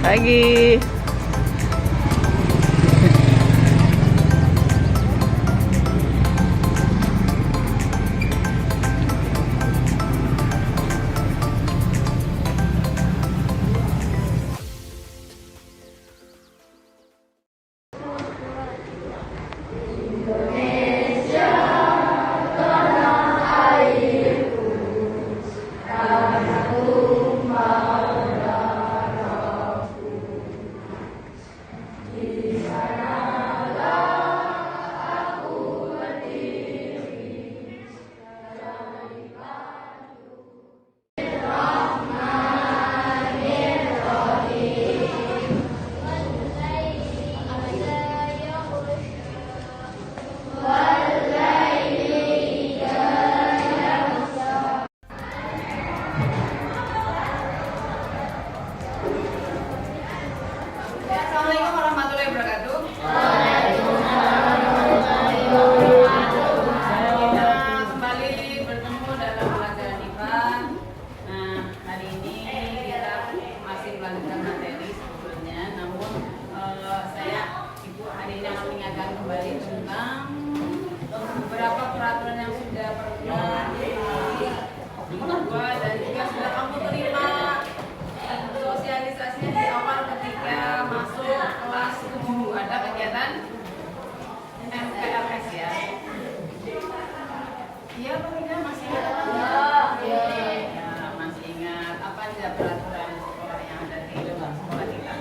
Pagi. Assalamualaikum warahmatullahi wabarakatuh. Kita kembali bertemu dalam pelajaran IPA. Nah, hari ini kita masih melanjutkan materi sebetulnya, namun Ibu hari ini akan mengingatkan kembali tentang beberapa peraturan yang sudah pernah dibuat dan juga sudah kamu terima sosialisasinya di awal ketika masuk kelas 7. Ada kegiatan MPLS ya. Iya Pak Rida, masih ingat? Ya, masih ingat. Apa aja peraturan sekolah yang ada di dalam sekolah kita?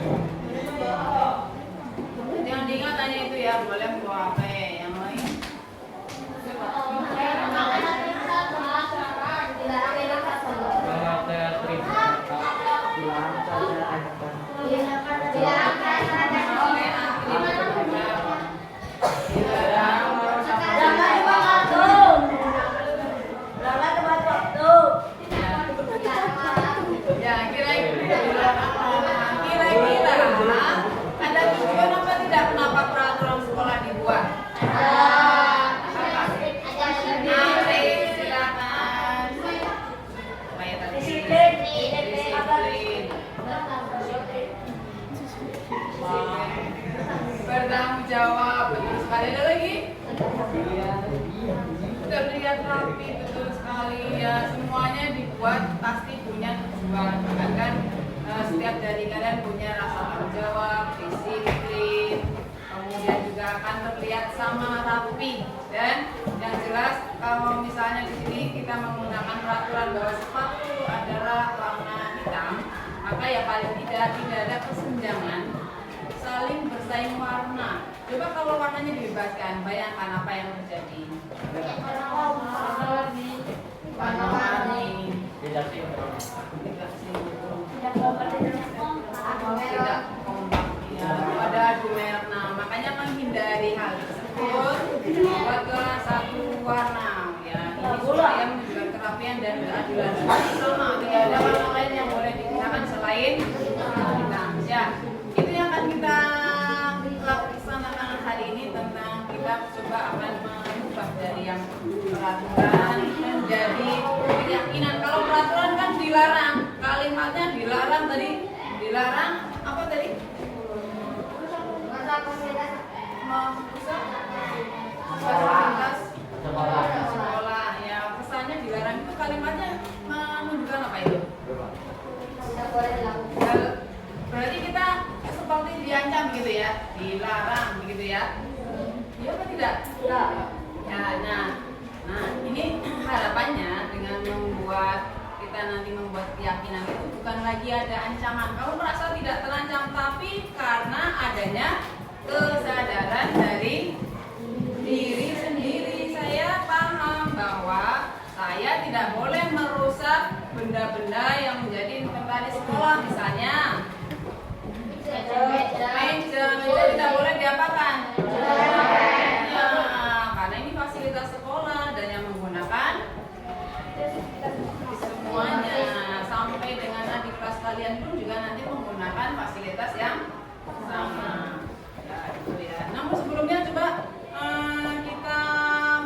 Jangan diingat hanya itu ya, boleh bawa HP yang lain. Ya, kira-kira ada tujuan apa tidak kenapa peraturan sekolah dibuat? Silakan. Supaya tadi disiplin. Bertanggung jawab, betul sekali. Ada lagi? Terlihat rapi, betul sekali ya. Semuanya dibuat pasti punya tujuan. Bahkan setiap dari kalian punya rasa tanggung jawab, disiplin, kemudian juga akan terlihat sama rapi. Dan yang jelas kalau misalnya di sini kita menggunakan peraturan bahwa sepatu adalah warna hitam, maka ya paling tidak ada kesenjangan saling bersaing warna. Coba kalau warnanya dibebaskan, bayangkan apa yang terjadi. Warna-warni tidak kompak ya, ada adu merek. Nah, makanya menghindari hal tersebut buatlah satu warna ya. Ini supaya menunjukkan kerapian dan keadilan. Sama, tidak ada warna lain yang boleh digunakan selain hitam ya. Itu yang akan kita laksanakan hari ini, tentang kita coba akan mengubah dari yang peraturan menjadi keyakinan. Kalau peraturan kan dilarang, kalimatnya dilarang tadi, dilarang apa tadi? Merusak fasilitas sekolah ya, pesannya dilarang itu kalimatnya menunjukkan apa itu? Berarti kita seperti diancam gitu ya, dilarang begitu ya. Iya apa tidak? Ya, nah ini harapannya dengan membuat kita nanti membuat keyakinan itu bukan lagi ada ancaman. Kamu merasa tidak terancam, tapi karena adanya kesadaran dari diri sendiri. Saya paham bahwa saya tidak boleh merusak benda-benda yang menjadi inventaris sekolah, misalnya meja tidak boleh diapakan? Ya, karena ini fasilitas sekolah dan yang menggunakan semuanya, sampai dengan adik kelas kalian pun juga nanti menggunakan fasilitas yang sama. Ya, itu ya. Namun sebelumnya coba kita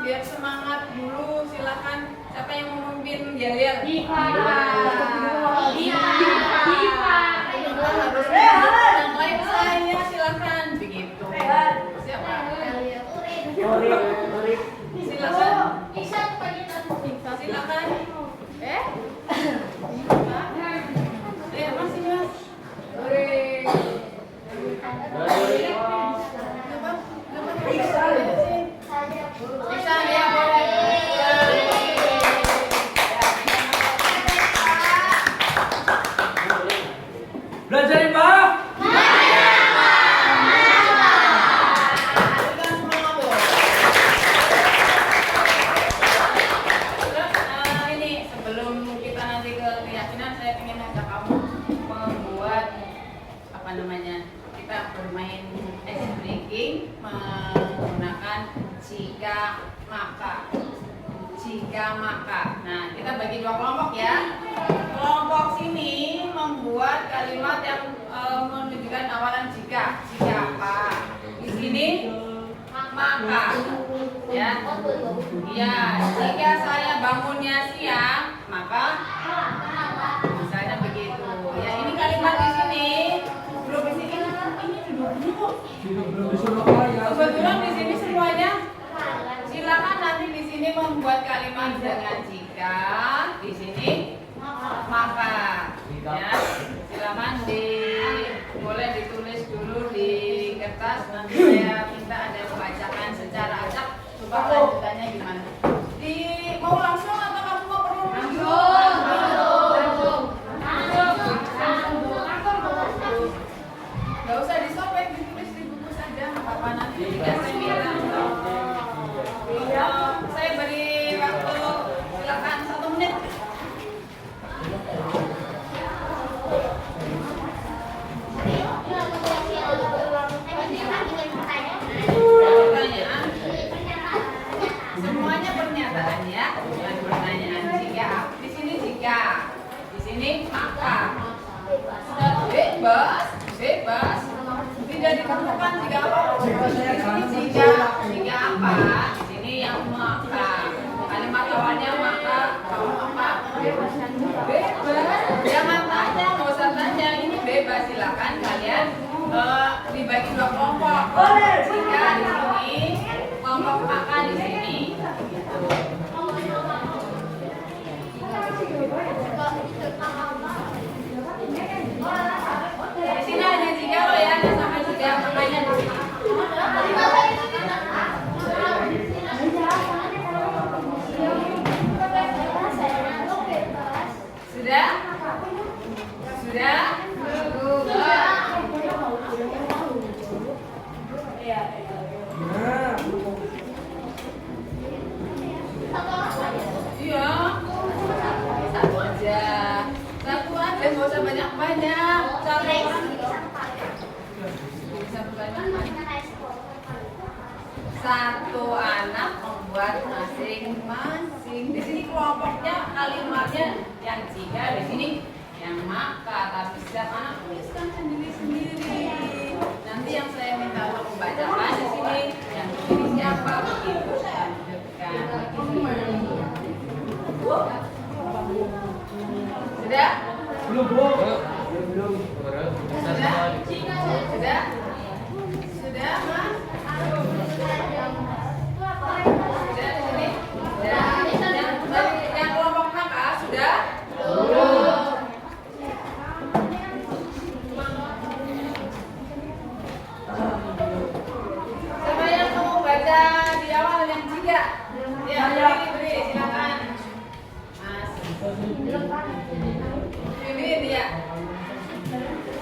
biar semangat dulu. Silakan, siapa yang mau memimpin yel-yel? Diva. Harus silakan. Masih mas. Bisa ya boleh. Belajar Pak. Kita bermain ice breaking menggunakan jika maka. Nah, kita bagi dua kelompok ya. Kelompok sini membuat kalimat yang menunjukkan awalan jika apa. Di sini maka. Ya. Ya, jika saya bangunnya siang, maka misalnya begitu. Ya, ini kalimat di sini. Belum di sini ini kok. Kebetulan di sini semuanya. Silakan nanti di sini membuat kalimat dengan jika, di sini maka. Ya, silakan boleh ditulis dulu di kertas. Nanti saya minta ada membacakan secara acak. Coba lanjutannya gimana? Mau langsung atau kamu mau perlu langsung? Gak usah disobek, ditulis di buku saja. Apa nanti tidak saya minta. Saya beri waktu silakan 1 menit. Pertanyaan. Semuanya pernyataan ya, bukan pertanyaan. Jika di sini jika, di sini maka. Bebas. Tidak ditentukan jika apa. Di sini jika apa. Di sini yang maka. Kalimat awalnya maka, kamu apa? Bebas. Jangan tanya, nggak usah tanya. Ini bebas, silakan kalian dibagi dua kelompok. Jika di sini, kelompok maka di sini. Di sini hanya jika loh ya, ada sama jika makanya di sini. Sudah? Iya. Satu aja, nggak usah banyak-banyak. Satu anak membuat masing-masing. Di sini kelompoknya kalimatnya yang jika, di sini yang maka. Tapi setiap anak tuliskan sendiri-sendiri. Nanti yang saya minta untuk membacakan di sini yang tulis siapa begitu. Sudah? Belum, Bu. Sudah? Sudah, Mas? Sudah di sini? Yang kelompok maka sudah? Siapa yang mau baca di awal yang jika? Ya, beri, silakan. Mas. Ini dia.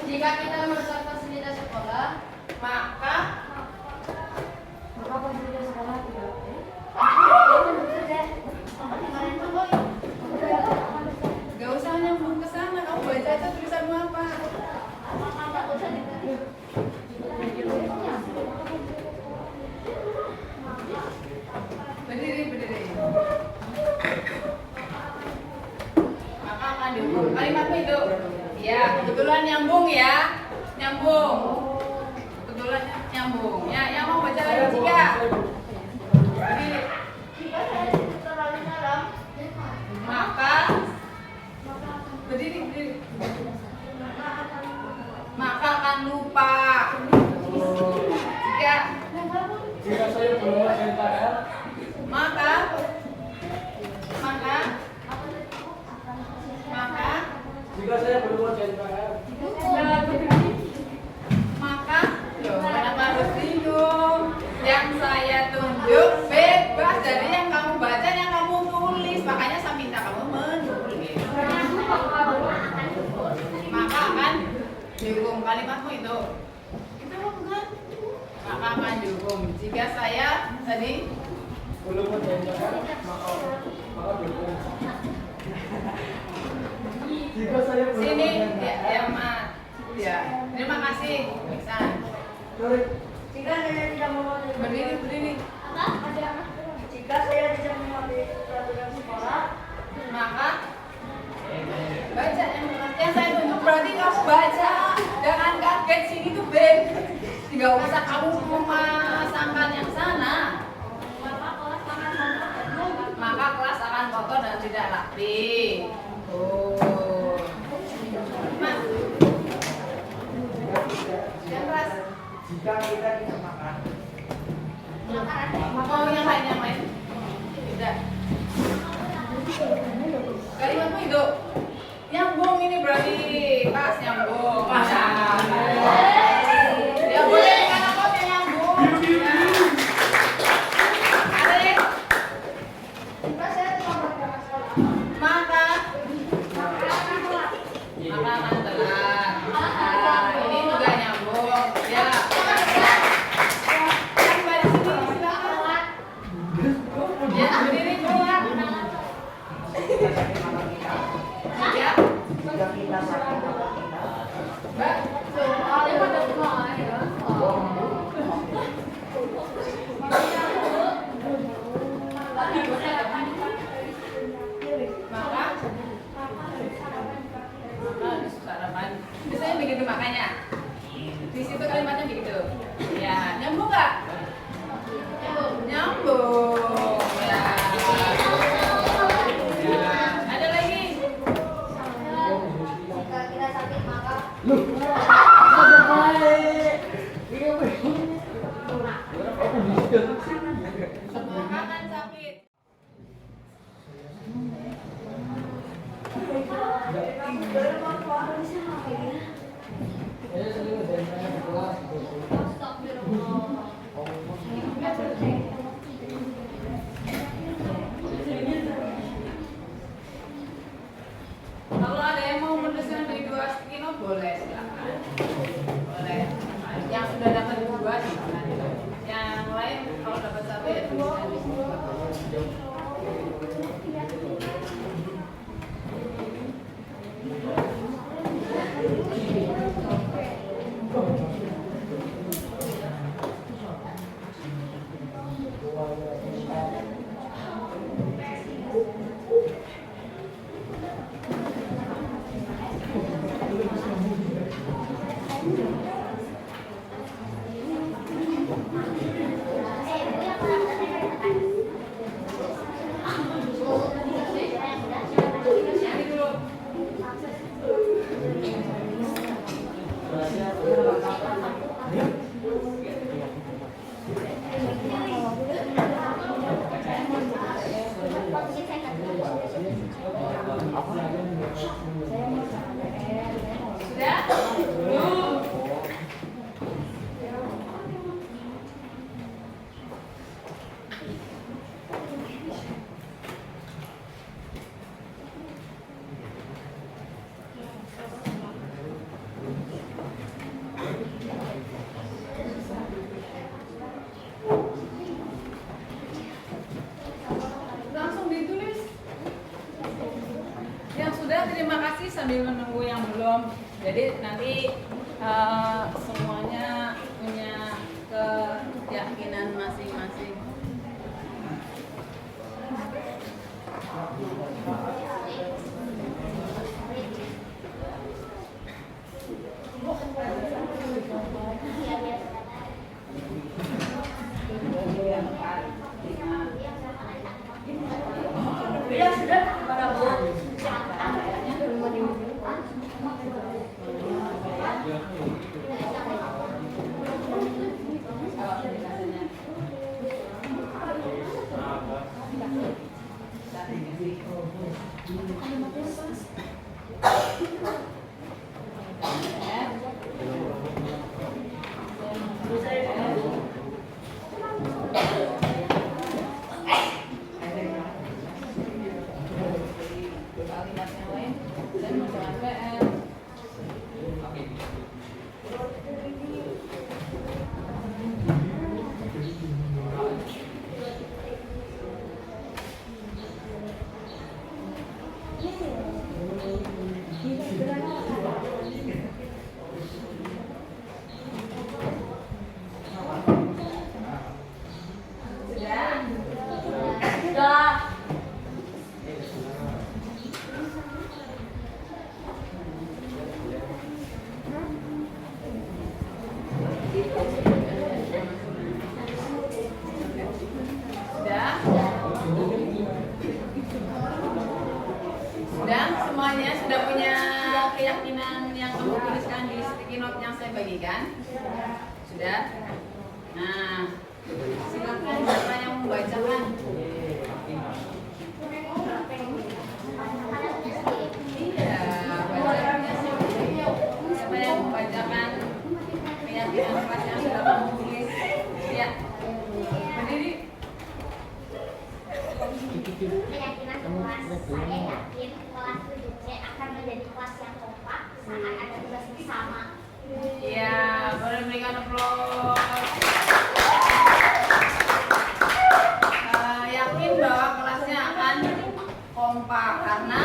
Jika kita merusak fasilitas sekolah, maka fasilitas sekolah tidak. Gak usah nyambung ke sana, kamu baca aja tulisanmu apa. Berdiri. Maka akan dihukum. Kalimatmu itu. Ya, kebetulan nyambung ya. Kebetulan nyambung. Ya, yang mau baca lagi jika. Berdiri. Maka berdiri. Maka akan lupa. Jika saya belum SNKR, maka kalimatmu itu bukan. Maka akan dihukum. Jika saya tadi belum menjanjikan maka dukung. Jika saya belum sini menjanjikan ya Mak. Ya, terima kasih. Iksan. Jika saya tidak mematuhi Berdiri. Jika saya tidak mematuhi peraturan sekolah, Maka baca yang saya tunjuk berarti kamu baca. Jangan kaget sini tuh Ben. Tidak usah kamu memasangkan yang sana. Maka kelas akan kotor dan tidak rapi. Oh. Mas. Yang keras. jika kita tidak makan. Mau yang lain? Tidak. Kalimatmu itu nyambung ini berarti pas nyambung. Ya boleh kan aku yang nyambung. Ya. Adik. jika saya tidak mematuhi sekolah, Maka akan telat. Nah, ini juga nyambung. Ya. Yang balik sini silakan. Ya, berdiri keluar. Ya. Jika kita sakit maka kita Mbak, soalnya pada keluar ya. Maka harus sarapan. Biasanya begitu makanya. Di situ kalimatnya begitu. Ya, nyambung nggak? Nyambung. Ya. Ya. Ada lagi? jika kita sakit maka loh ada baik ini apa aku bisa Semua kanan sakit. saya sering ngejalan di kelas Kalau ada yang mau menuliskan dari 2 kilo boleh silakan. Boleh. Yang sudah dapat 2 silakan. Yang lain kalau dapat 1 ya tuliskan di sini. Sudah? Belum. Langsung ditulis. Yang sudah terima kasih sambil menunggu yang belum. Jadi nanti semuanya punya keyakinan masing-masing. bila sudah pada bulan Kalimat yang lain dan menjalankan PR. Sudah semuanya sudah punya keyakinan yang kamu tuliskan di sticky note yang saya bagikan? Sudah? Nah, silakan siapa yang membacakan? Iya, bacaannya siapa yang membacakan keyakinan kelas yang sudah kamu tulis? Ya, berdiri. Keyakinan kelas, saya yakin kelas 7C akan menjadi kelas yang kompak saat ada tugas bersama. Iya, boleh berikan aplaus. Yakin bahwa kelasnya akan kompak karena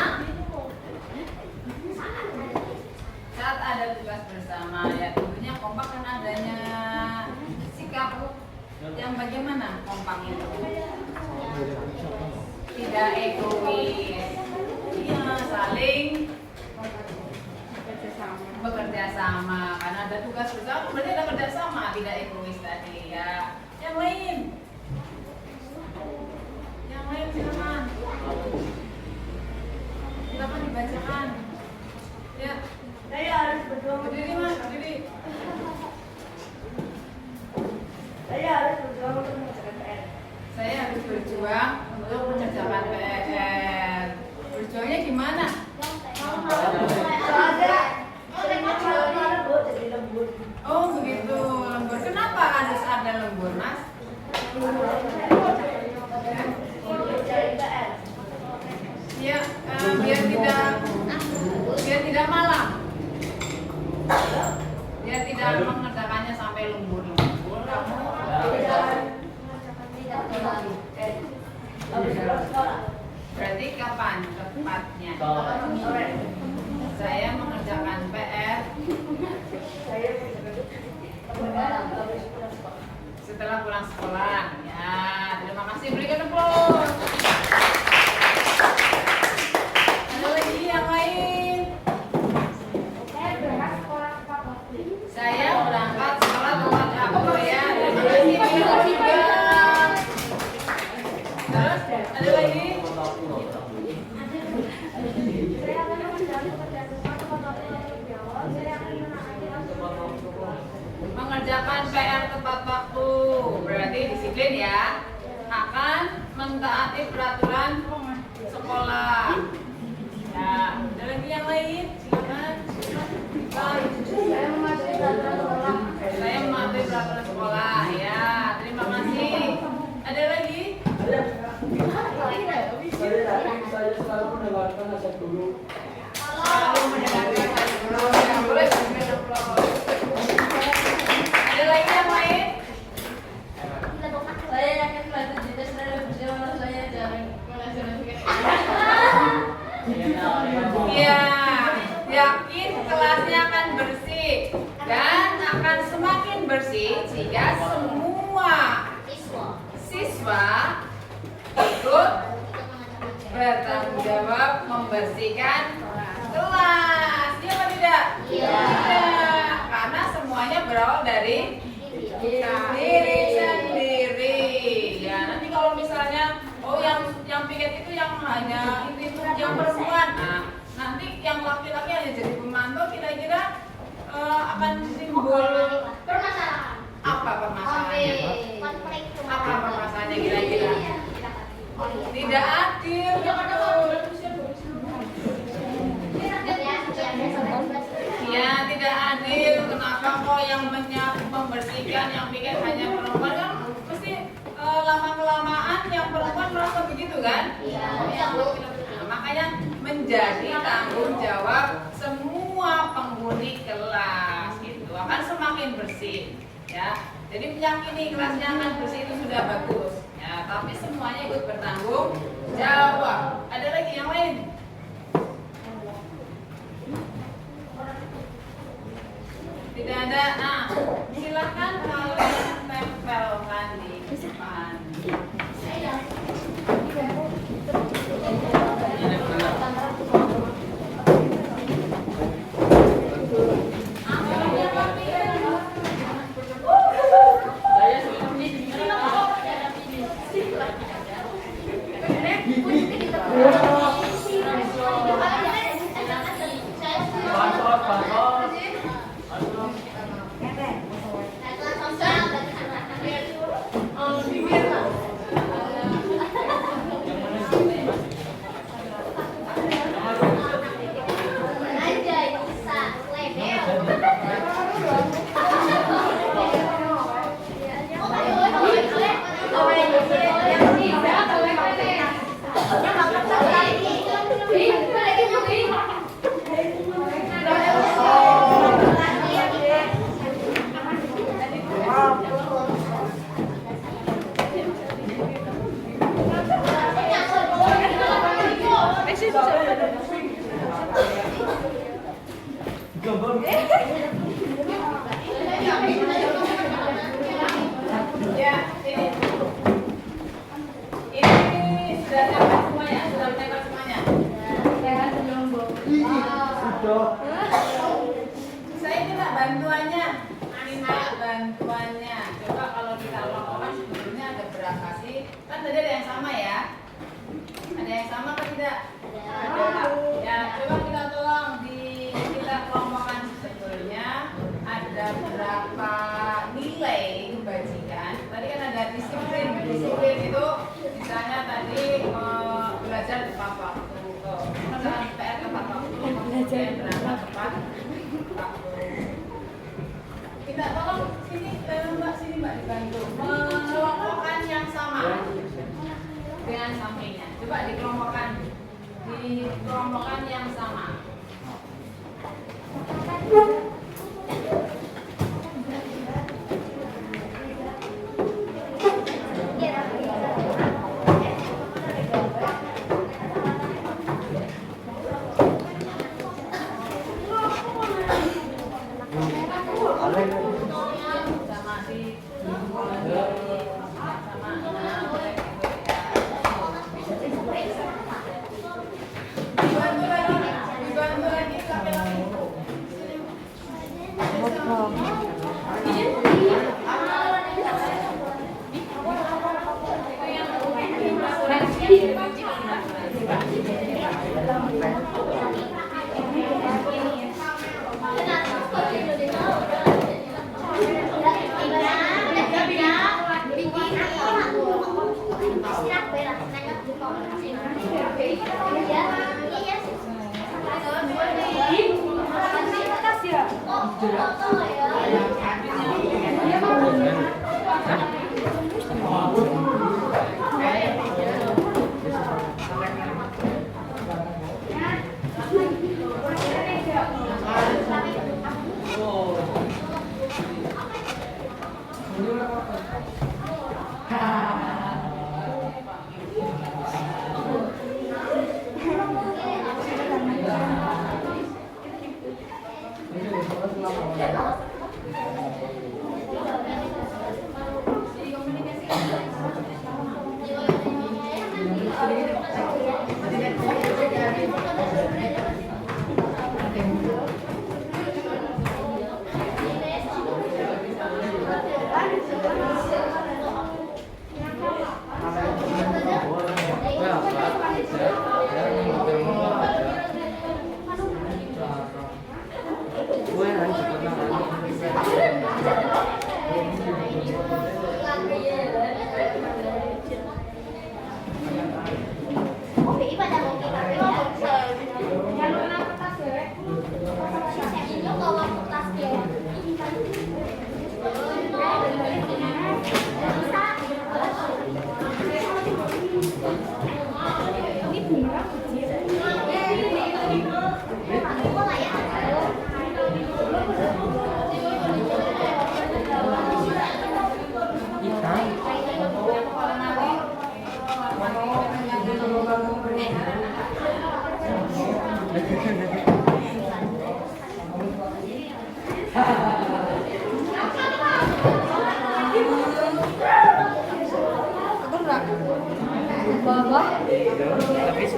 saat ada tugas bersama, ya tentunya kompak kan adanya sikap yang bagaimana kompak itu? Tidak egois, iya, saling bekerja sama karena ada tugas bersama, berarti ada kerja sama, tidak egois tadi ya. Yang lain silakan. Silakan dibacakan. Ya. Saya harus berjuang. Berdiri mas, berdiri. Saya harus berjuang untuk mengerjakan PR. Saya harus berjuang untuk mengerjakan PR. Berjuangnya gimana? Soalnya seringnya malam-malam Bu, jadi lembur. Oh begitu, lembur. Kenapa harus ada lembur mas? Cari PR. Ya, biar tidak malam. Biar tidak mengerjakannya sampai lembur-lembur. Kamu berarti kapan tepatnya? Saya mengerjakan PR setelah pulang sekolah. Ya, terima kasih, berikan aplaus. Ada lagi yang lain? Saya berangkat sekolah tepat waktu ya. Terima kasih Milo juga. Terus ada lagi? Mengerjakan PR tepat waktu, berarti disiplin ya. Akan mentaati peraturan sekolah. Ya, ada lagi yang lain? Silakan. Saya mematuhi peraturan sekolah. Saya mematuhi peraturan sekolah. Ya, terima kasih. Ada lagi? Saya selalu mendengarkan nasihat guru. Selalu mendengarkan saya dulu. Ya, boleh berikan aplaus. Ada lagi yang lain? Saya yakin kelas 7 sudah berjuang, saya jarang Iya, yakin kelasnya akan bersih dan akan semakin bersih jika semua siswa ikut bertanggung jawab membersihkan kelas. Iya apa tidak? Iya. Karena semuanya berawal dari diri sendiri. Ya, nanti kalau misalnya yang piket itu yang hanya itu yang perempuan. Nah, nanti yang laki-laki hanya jadi pemantau, kira-kira akan timbul permasalahan. apa permasalahannya? Konflik. Apa permasalahannya kira-kira? Tidak adil. Ya, tidak adil. Kenapa kok yang menyapu membersihkan yang piket hanya perempuan? Kan mesti lama-kelamaan yang perempuan merasa begitu kan? Iya. Nah, makanya menjadi tanggung jawab semua penghuni kelas gitu akan semakin bersih ya. Jadi meyakini kelasnya akan bersih itu sudah bagus ya, tapi semuanya ikut bertanggung jawab. Ada lagi yang lain? Tidak ada. Nah, silakan kalian tempelkan di depan. Ya, ini sudah sampai semuanya, sudah sampai semuanya. Saya minta bantuannya, Coba kalau kita lakukan sebelumnya ada berapa sih? Kan tadi ada yang sama ya? Ada yang sama atau tidak? Ada. Ya, coba kita tolong kita kelompokkan sebetulnya ada berapa nilai bajingan. Tadi kan ada disiplin itu misalnya tadi belajar tepat waktu. Misalnya PR tepat waktu, kemudian berangkat tepat waktu. Kita tolong sini Mbak dibantu mengelompokkan yang sama dengan sampingnya. Coba dikelompokkan yang sama. Dibantu lagi laki-laki.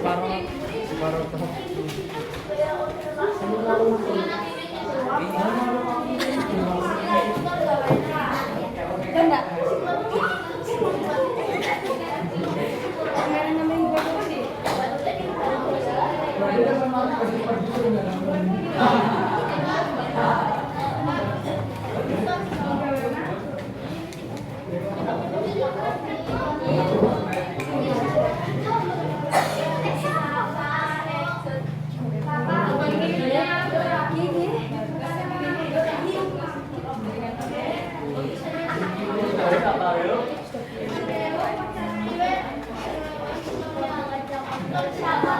Tapi separuh tuh. Sama.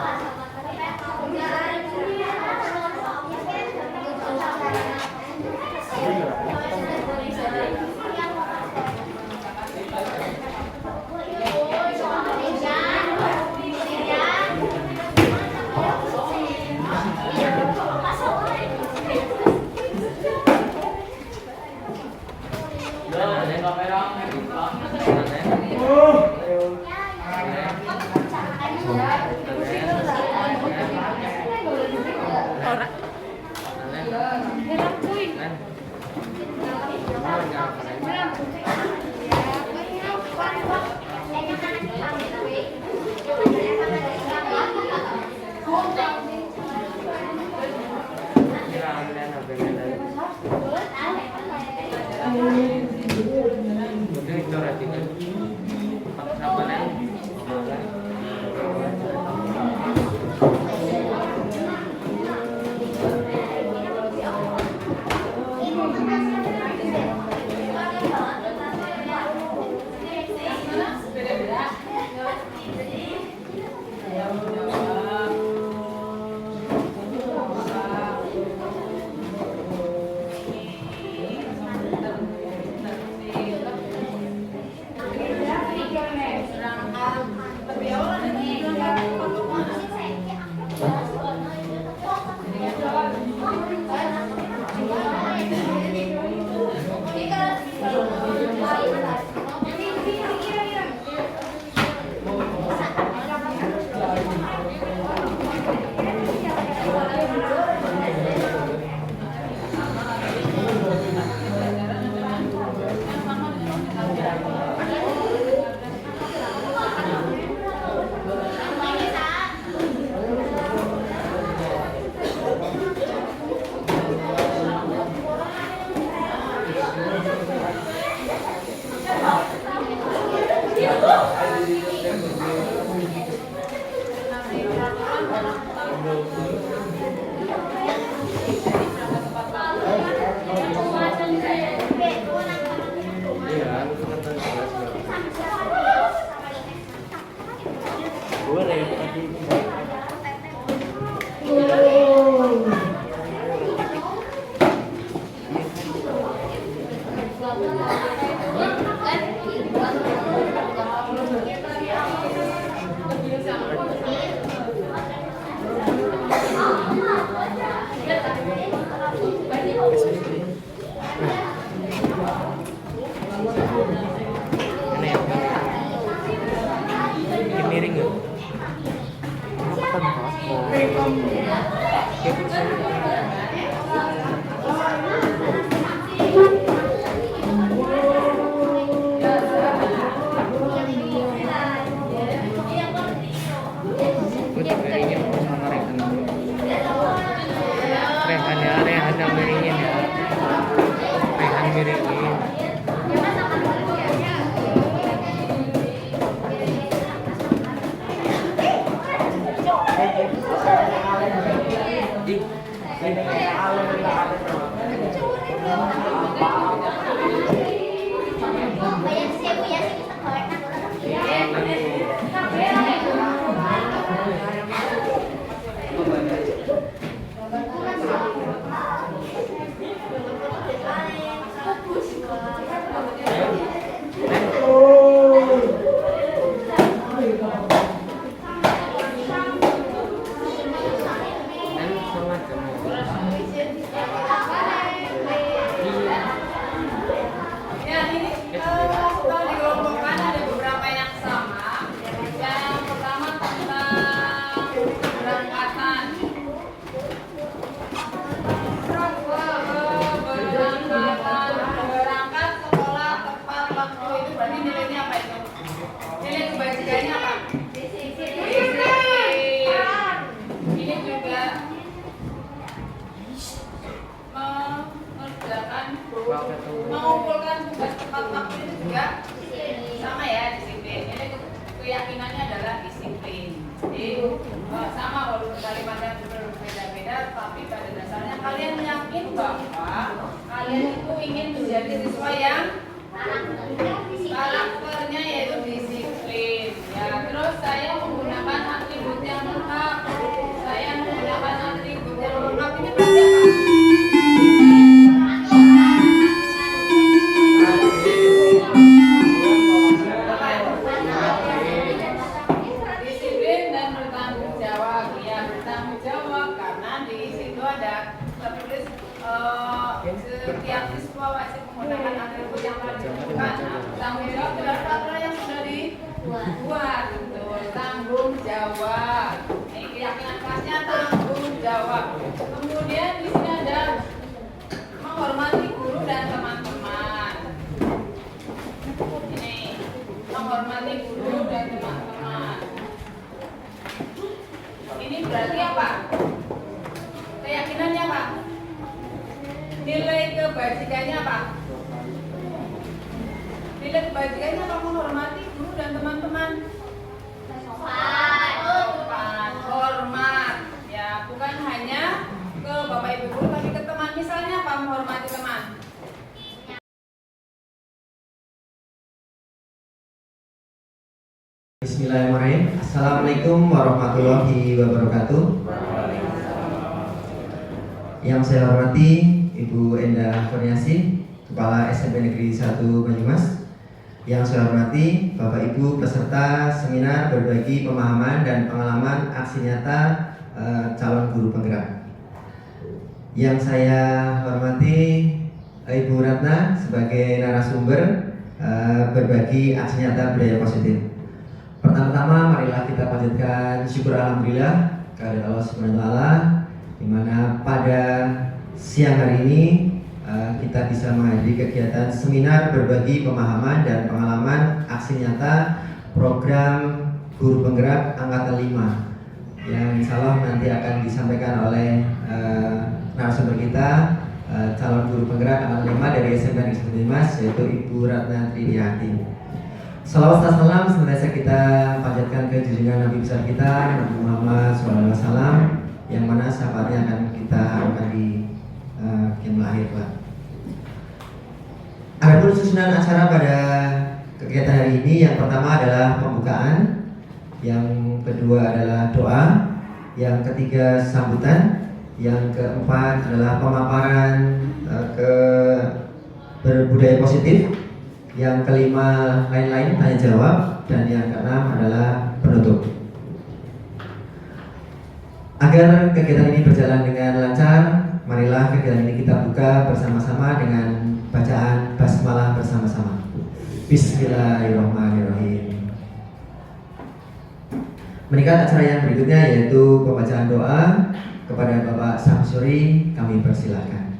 Ini yang ini miring nggak? Gue juga ingin sama Rehan ya, Rehan yang miringin ya, Rehan miringin. Banyak sih Bu ya, sih kita kolekan dulu. Ya, ini kalau dikelompokkan ada beberapa yang sama. Yang pertama tentang keberangkatan. Berangkat sekolah tepat waktu itu berarti nilainya apa itu? Nilai kebajikannya apa? Disiplin. Ini juga mengumpulkan tugas tepat waktu itu juga sama ya, disiplin. Ini keyakinannya adalah disiplin. Jadi sama walaupun kalimatnya berbeda-beda, tapi pada dasarnya kalian yakin bahwa kalian itu ingin menjadi siswa yang karakternya yaitu disiplin. Ya, terus saya menggunakan atribut yang lengkap. Saya menggunakan atribut yang lengkap ini berarti apa? Disiplin dan bertanggung jawab. Ya, bertanggung jawab karena di situ ada tertulis setiap siswa wajib menggunakan atribut yang telah ditentukan. Nah, bertanggung jawab adalah aturan yang sudah dibuat, gitu. Tanggung jawab. Ini keyakinan kelasnya tanggung jawab. Kemudian di sini ada menghormati guru dan teman-teman. Ini menghormati guru dan teman-teman. Ini berarti apa? Keyakinannya apa? Nilai kebajikannya apa? Nilai kebajikannya apa? Menghormati guru dan teman-teman. Sopan, hormat. Ya, bukan hanya ke bapak ibu guru tapi ke teman. Misalnya apa? Menghormati teman. Bismillahirrahmanirrahim. Assalamualaikum warahmatullahi wabarakatuh. Yang saya hormati Ibu Endah Kurniasi, Kepala SMP Negeri 1 Banyumas. Yang saya hormati Bapak Ibu peserta seminar berbagi pemahaman dan pengalaman aksi nyata calon guru penggerak. Yang saya hormati Ibu Ratna sebagai narasumber berbagi aksi nyata budaya positif. Pertama-tama marilah kita panjatkan syukur alhamdulillah kepada Allah Subhanahu wa taala di mana pada siang hari ini kita bisa menghadiri kegiatan seminar berbagi pemahaman dan pengalaman aksi nyata program guru penggerak angkatan 5 yang insya Allah nanti akan disampaikan oleh narasumber kita calon guru penggerak angkatan 5 dari SMP Negeri 1 yaitu Ibu Ratna Tridiati. Salawat dan salam senantiasa kita panjatkan ke junjungan Nabi besar kita Nabi Muhammad SAW yang mana syafaatnya akan kita harapkan di kiamat akhir kelak. Adapun susunan acara pada kegiatan hari ini yang pertama adalah pembukaan, yang kedua adalah doa, yang ketiga sambutan, yang keempat adalah pemaparan ke berbudaya positif, yang kelima lain-lain tanya jawab, dan yang keenam adalah penutup. Agar kegiatan ini berjalan dengan lancar, marilah kegiatan ini kita buka bersama-sama dengan bacaan basmalah bersama-sama. Bismillahirrahmanirrahim. Meningkat acara yang berikutnya yaitu pembacaan doa. Kepada Bapak Samsuri kami persilahkan.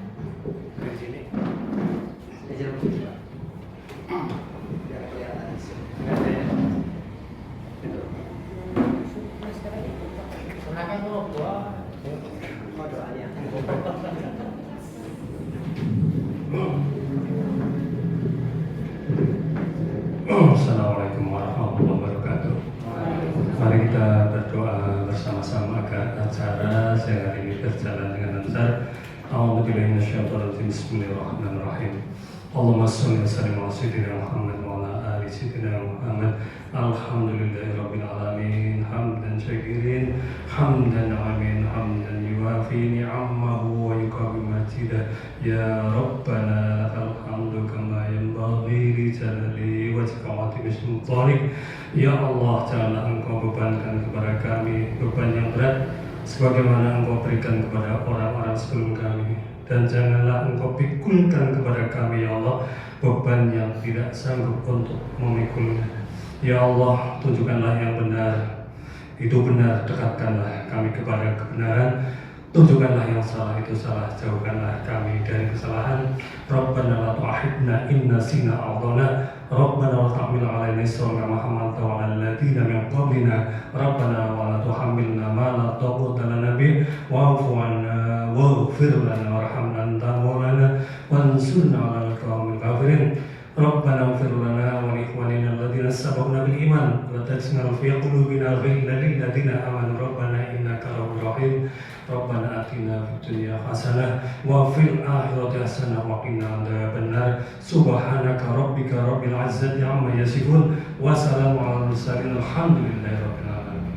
Assalamualaikum warahmatullahi wabarakatuh. Mari kita berdoa bersama-sama agar acara siang hari ini berjalan dengan lancar. A'udzubillahi minasyaitonir rajim. Bismillahirrahmanirrahim. Allahumma shalli wa sallim ala sayyidina Muhammad wa ala ali sayyidina Muhammad. Alhamdulillahirabbil alamin. Hamdan syakirin, hamdan amin, hamdan yuwafi ni'amahu wa yukawi majidah. Ya Rabbana alhamdu kama yanbaghi li jalali wajhika wa sultanik. Ya Allah, janganlah Engkau bebankan kepada kami beban yang berat sebagaimana Engkau berikan kepada orang-orang sebelum kami, dan janganlah Engkau pikulkan kepada kami ya Allah beban yang tidak sanggup untuk memikulnya. Ya Allah, tunjukkanlah yang benar itu benar, dekatkanlah kami kepada kebenaran. Tunjukkanlah yang salah itu salah, jauhkanlah kami dari kesalahan. Rabbana la tu'akhidna in nasina aw akhtana. Rabbana la tahmil 'alaina isran kama hamaltahu 'alal ladzina min qablina. Rabbana wa la tuhammilna ma la taqata lana bih wa'fu 'anna waghfir lana warhamna anta maulana wansurna 'alal qaumil kafirin. Rabbana ighfir lana wa li ikhwanina alladzina sabaquna bil iman wa la taj'al fi qulubina ghillan lil ladzina amanu rabbana innaka ra'ufur rahim. Rabbana atina fid dunya hasanah wa fil akhirati hasanah wa qina adzabannar. Subhanaka rabbika rabbil izzati amma yasifun wa salamun alal mursalin alhamdulillahi rabbil alamin.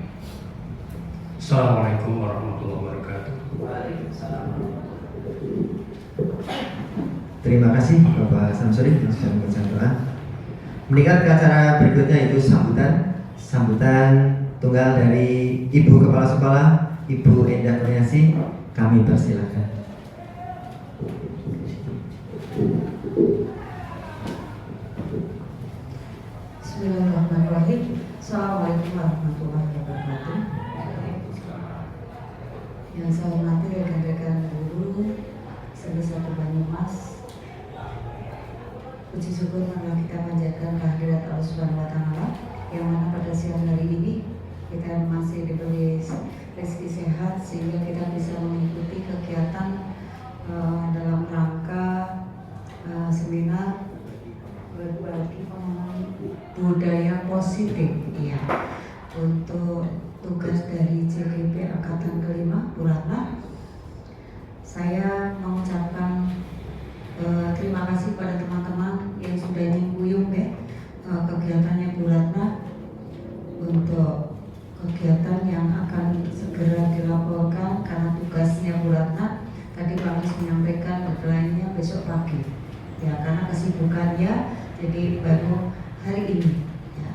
Assalamualaikum warahmatullahi wabarakatuh. Terima kasih Bapak Samsuri yang sudah membaca doa. Meningkat ke acara berikutnya yaitu sambutan tunggal dari Ibu Kepala Sekolah, Ibu Endah Kurniasih, kami persilakan. Bismillahirrahmanirrahim. Assalamualaikum warahmatullahi wabarakatuh. Yang saya hormati rekan-rekan guru sebesar Banyumas, puji syukur marilah kita panjatkan kehadirat Allah Subhanahu wa Ta'ala, yang mana pada siang hari ini kita masih diberi rezeki sehat sehingga kita bisa mengikuti kegiatan dalam rangka seminar berbagi pemahaman budaya positif ya, untuk tugas dari CGP Angkatan Kelima Buratna. Saya mengucapkan terima kasih pada teman-teman yang sudah nyingkuyung ya kegiatannya Buratna untuk kegiatan yang akan segera dilaporkan karena tugasnya Buratna tadi Pak Mis menyampaikan deadline-nya besok pagi ya, karena kesibukannya jadi baru hari ini ya.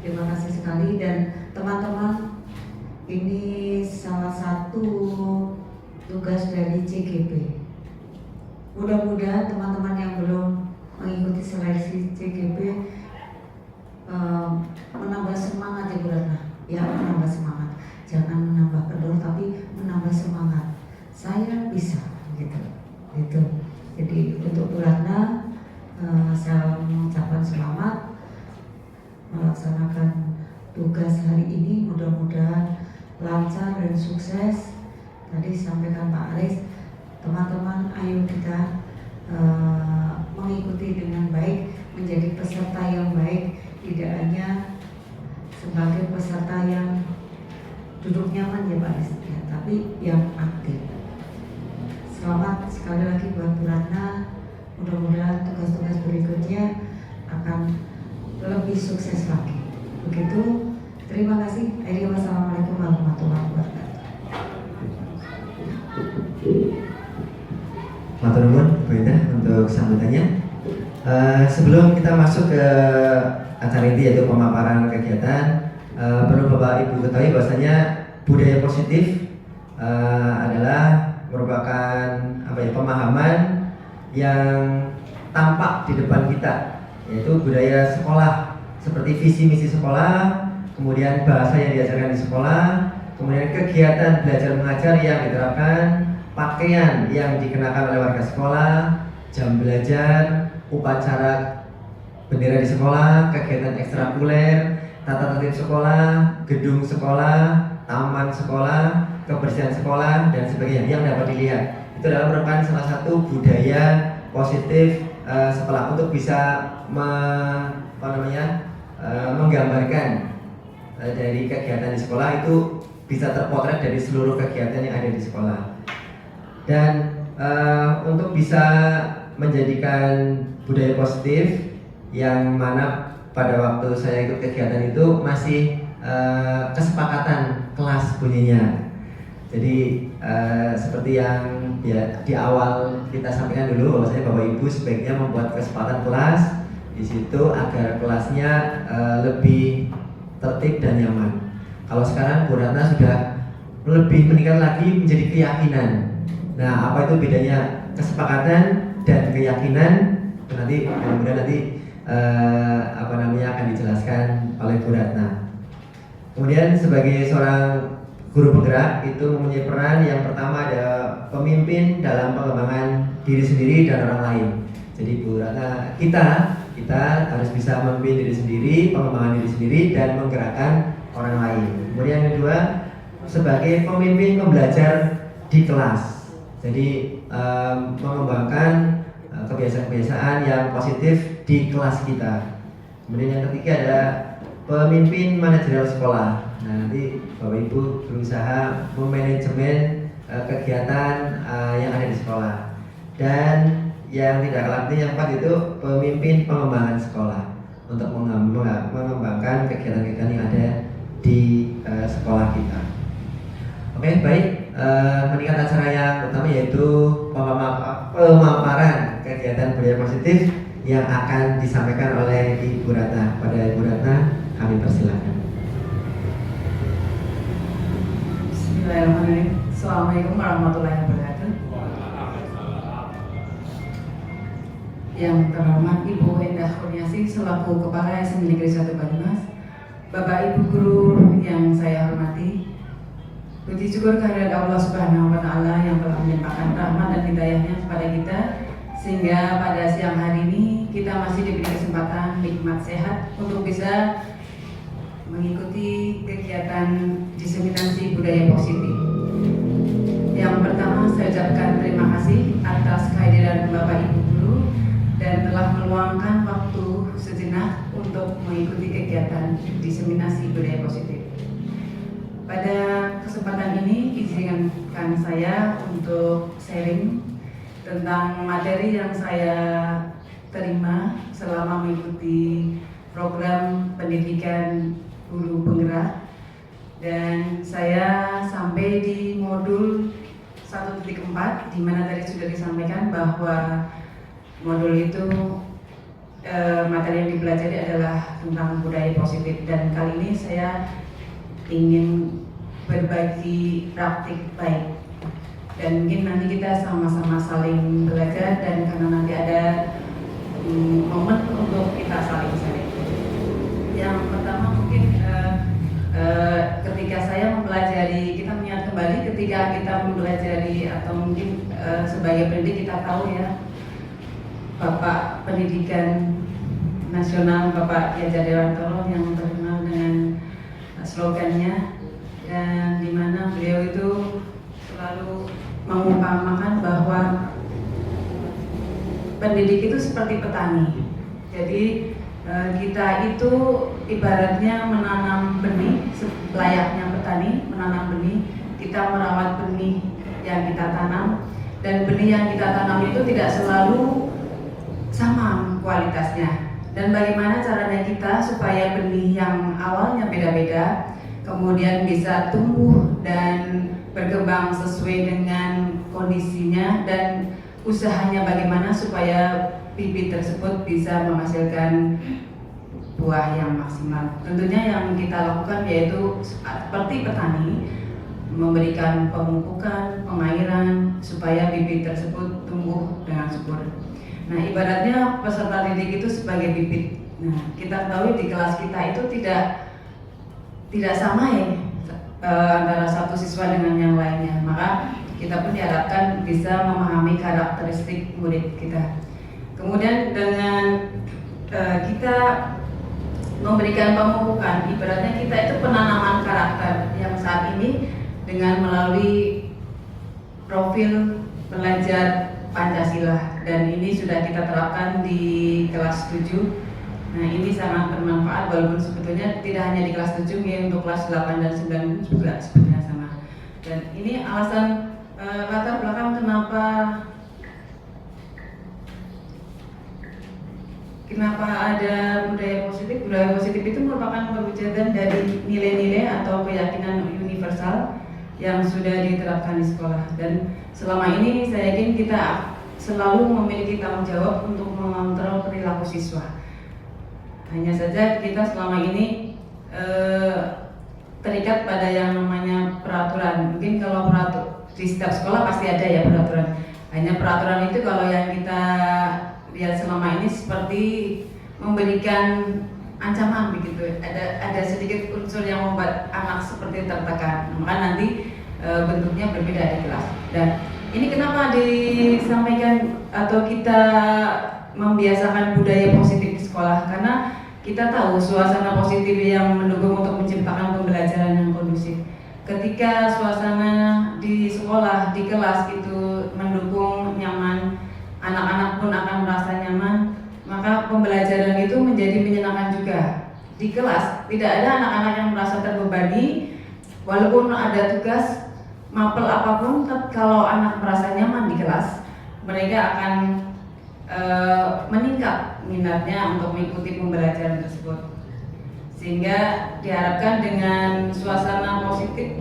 Terima kasih sekali, dan teman-teman ini salah satu tugas dari CGP. Mudah-mudahan teman-teman yang belum mengikuti seleksi CGP menambah semangat ya Buratna. Ya, menambah semangat. Jangan menambah kendor tapi menambah semangat. Saya bisa gitu. Itu. Jadi untuk Buratna saya mengucapkan selamat melaksanakan tugas hari ini, mudah-mudahan lancar dan sukses. Tadi sampaikan Pak Aris, teman-teman ayo kita mengikuti dengan baik, menjadi peserta yang baik, tidak hanya sebagai peserta yang duduk nyaman ya Pak Aris ya, tapi yang aktif. Selamat sekali lagi buat Buratna, mudah-mudahan tugas-tugas berikutnya akan lebih sukses lagi. Begitu, terima kasih. Wassalamualaikum warahmatullahi wabarakatuh. Matur nuwun Bu Indah untuk sambutannya. Sebelum kita masuk ke acara inti yaitu pemaparan kegiatan, perlu Bapak Ibu ketahui bahwasanya budaya positif adalah merupakan pemahaman yang tampak di depan kita, yaitu budaya sekolah seperti visi misi sekolah, kemudian bahasa yang diajarkan di sekolah, kemudian kegiatan belajar mengajar yang diterapkan, pakaian yang dikenakan oleh warga sekolah, jam belajar, upacara bendera di sekolah, kegiatan ekstrakurikuler, tata tertib sekolah, gedung sekolah, taman sekolah, kebersihan sekolah, dan sebagainya yang dapat dilihat. Itu adalah merupakan salah satu budaya positif sekolah untuk bisa menggambarkan dari kegiatan di sekolah itu bisa terpotret dari seluruh kegiatan yang ada di sekolah. Dan untuk bisa menjadikan budaya positif yang mana pada waktu saya ikut kegiatan itu masih kesepakatan kelas bunyinya. Jadi seperti yang di awal kita sampaikan dulu bahwasanya Bapak Ibu sebaiknya membuat kesepakatan kelas di situ agar kelasnya lebih tertib dan nyaman. Kalau sekarang Bu Ratna sudah lebih meningkat lagi menjadi keyakinan. Nah, apa itu bedanya kesepakatan dan keyakinan? Nanti mudah-mudahan nanti akan dijelaskan oleh Bu Ratna. Kemudian sebagai seorang guru penggerak itu mempunyai peran yang pertama ada pemimpin dalam pengembangan diri sendiri dan orang lain. Jadi Bu Ratna, kita harus bisa memimpin diri sendiri, pengembangan diri sendiri dan menggerakkan orang lain. Kemudian yang kedua, sebagai pemimpin pembelajar di kelas. Jadi mengembangkan kebiasaan-kebiasaan yang positif di kelas kita. Kemudian yang ketiga adalah pemimpin manajerial sekolah. Nah, nanti Bapak Ibu berusaha memanajemen kegiatan yang ada di sekolah. Dan yang tidak kalah penting yang keempat itu pemimpin pengembangan sekolah untuk mengembangkan kegiatan-kegiatan yang ada di sekolah kita. Oke, baik. Meningkat acara yang utama yaitu pemaparan kegiatan budaya positif yang akan disampaikan oleh Ibu Ratna. Pada Ibu Ratna, kami persilakan. Bismillahirrahmanirrahim. Assalamualaikum warahmatullahi wabarakatuh. Yang terhormat Ibu Endah Kurniasi selaku Kepala SMP Negeri 1 Banyumas, Bapak Ibu guru yang saya hormati, puji syukur kehadirat Allah Subhanahu wa Ta'ala yang telah melimpahkan rahmat dan hidayahnya kepada kita, sehingga pada siang hari ini kita masih diberi kesempatan nikmat sehat untuk bisa mengikuti kegiatan diseminasi budaya positif. Yang pertama, saya ucapkan terima kasih atas kehadiran Bapak Ibu guru dan telah meluangkan waktu sejenak untuk mengikuti kegiatan diseminasi budaya positif. Pada kesempatan ini izinkan saya untuk sharing tentang materi yang saya terima selama mengikuti program pendidikan guru penggerak, dan saya sampai di modul 1.4 di mana tadi sudah disampaikan bahwa modul itu materi yang dipelajari adalah tentang budaya positif, dan kali ini saya ingin berbagi praktik baik, dan mungkin nanti kita sama-sama saling belajar, dan karena nanti ada momen untuk kita saling sharing. Yang pertama mungkin ketika saya mempelajari, kita mengingat kembali ketika kita mempelajari atau mungkin sebagai pendidik kita tahu ya, Bapak Pendidikan Nasional Bapak Ki Hajar Dewantoro yang terkenal dengan slogannya, dan di mana beliau itu selalu mengumpamakan bahwa pendidik itu seperti petani. Jadi kita itu ibaratnya menanam benih, layaknya petani menanam benih, kita merawat benih yang kita tanam, dan benih yang kita tanam itu tidak selalu sama kualitasnya. Dan bagaimana caranya kita supaya benih yang awalnya beda-beda kemudian bisa tumbuh dan berkembang sesuai dengan kondisi kondisinya dan usahanya bagaimana supaya bibit tersebut bisa menghasilkan buah yang maksimal. Tentunya yang kita lakukan yaitu seperti petani, memberikan pemupukan, pengairan supaya bibit tersebut tumbuh dengan subur. Nah, ibaratnya peserta didik itu sebagai bibit. Nah, kita ketahui di kelas kita itu tidak sama ya antara satu siswa dengan yang lainnya. Maka kita pun diharapkan bisa memahami karakteristik murid kita. Kemudian dengan kita memberikan pemupukan, ibaratnya kita itu penanaman karakter yang saat ini dengan melalui profil pelajar Pancasila, dan ini sudah kita terapkan di kelas 7. Nah, ini sangat bermanfaat walaupun sebetulnya tidak hanya di kelas 7, ya, untuk kelas 8 dan 9 juga sebenarnya sama. Dan ini alasan latar belakang kenapa ada budaya positif. Budaya positif itu merupakan perwujudan dari nilai-nilai atau keyakinan universal yang sudah diterapkan di sekolah. Dan selama ini saya yakin kita selalu memiliki tanggung jawab untuk mengontrol perilaku siswa. Hanya saja kita selama ini terikat pada yang namanya peraturan. Mungkin kalau di setiap sekolah pasti ada ya peraturan. Hanya peraturan itu kalau yang kita lihat selama ini seperti memberikan ancaman begitu. Ada sedikit unsur yang membuat anak seperti tertekan. Maka nanti bentuknya berbeda di kelas. Dan ini kenapa disampaikan atau kita membiasakan budaya positif di sekolah? Karena kita tahu suasana positif yang mendukung untuk menciptakan pembelajaran yang kondusif. Ketika suasana di sekolah, di kelas itu mendukung, nyaman, anak-anak pun akan merasa nyaman, maka pembelajaran itu menjadi menyenangkan juga. Di kelas tidak ada anak-anak yang merasa terbebani, walaupun ada tugas mapel apapun, kalau anak merasa nyaman di kelas, mereka akan meningkat minatnya untuk mengikuti pembelajaran tersebut. Sehingga diharapkan dengan suasana positif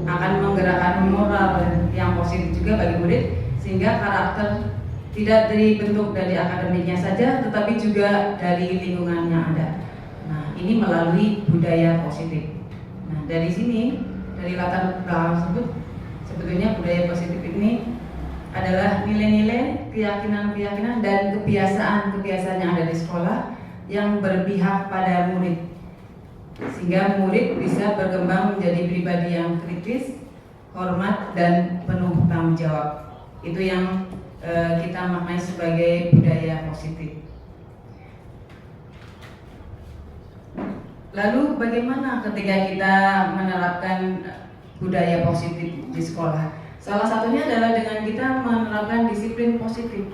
akan menggerakkan moral yang positif juga bagi murid, sehingga karakter tidak dibentuk dari akademiknya saja, tetapi juga dari lingkungan yang ada. Nah, ini melalui budaya positif. Nah, dari sini, dari latar belakang tersebut, sebetulnya budaya positif ini adalah nilai-nilai, keyakinan-keyakinan, dan kebiasaan-kebiasaan yang ada di sekolah yang berpihak pada murid, sehingga murid bisa berkembang menjadi pribadi yang kritis, hormat, dan penuh tanggung jawab. Itu yang kita maknai sebagai budaya positif. Lalu bagaimana ketika kita menerapkan budaya positif di sekolah? Salah satunya adalah dengan kita menerapkan disiplin positif.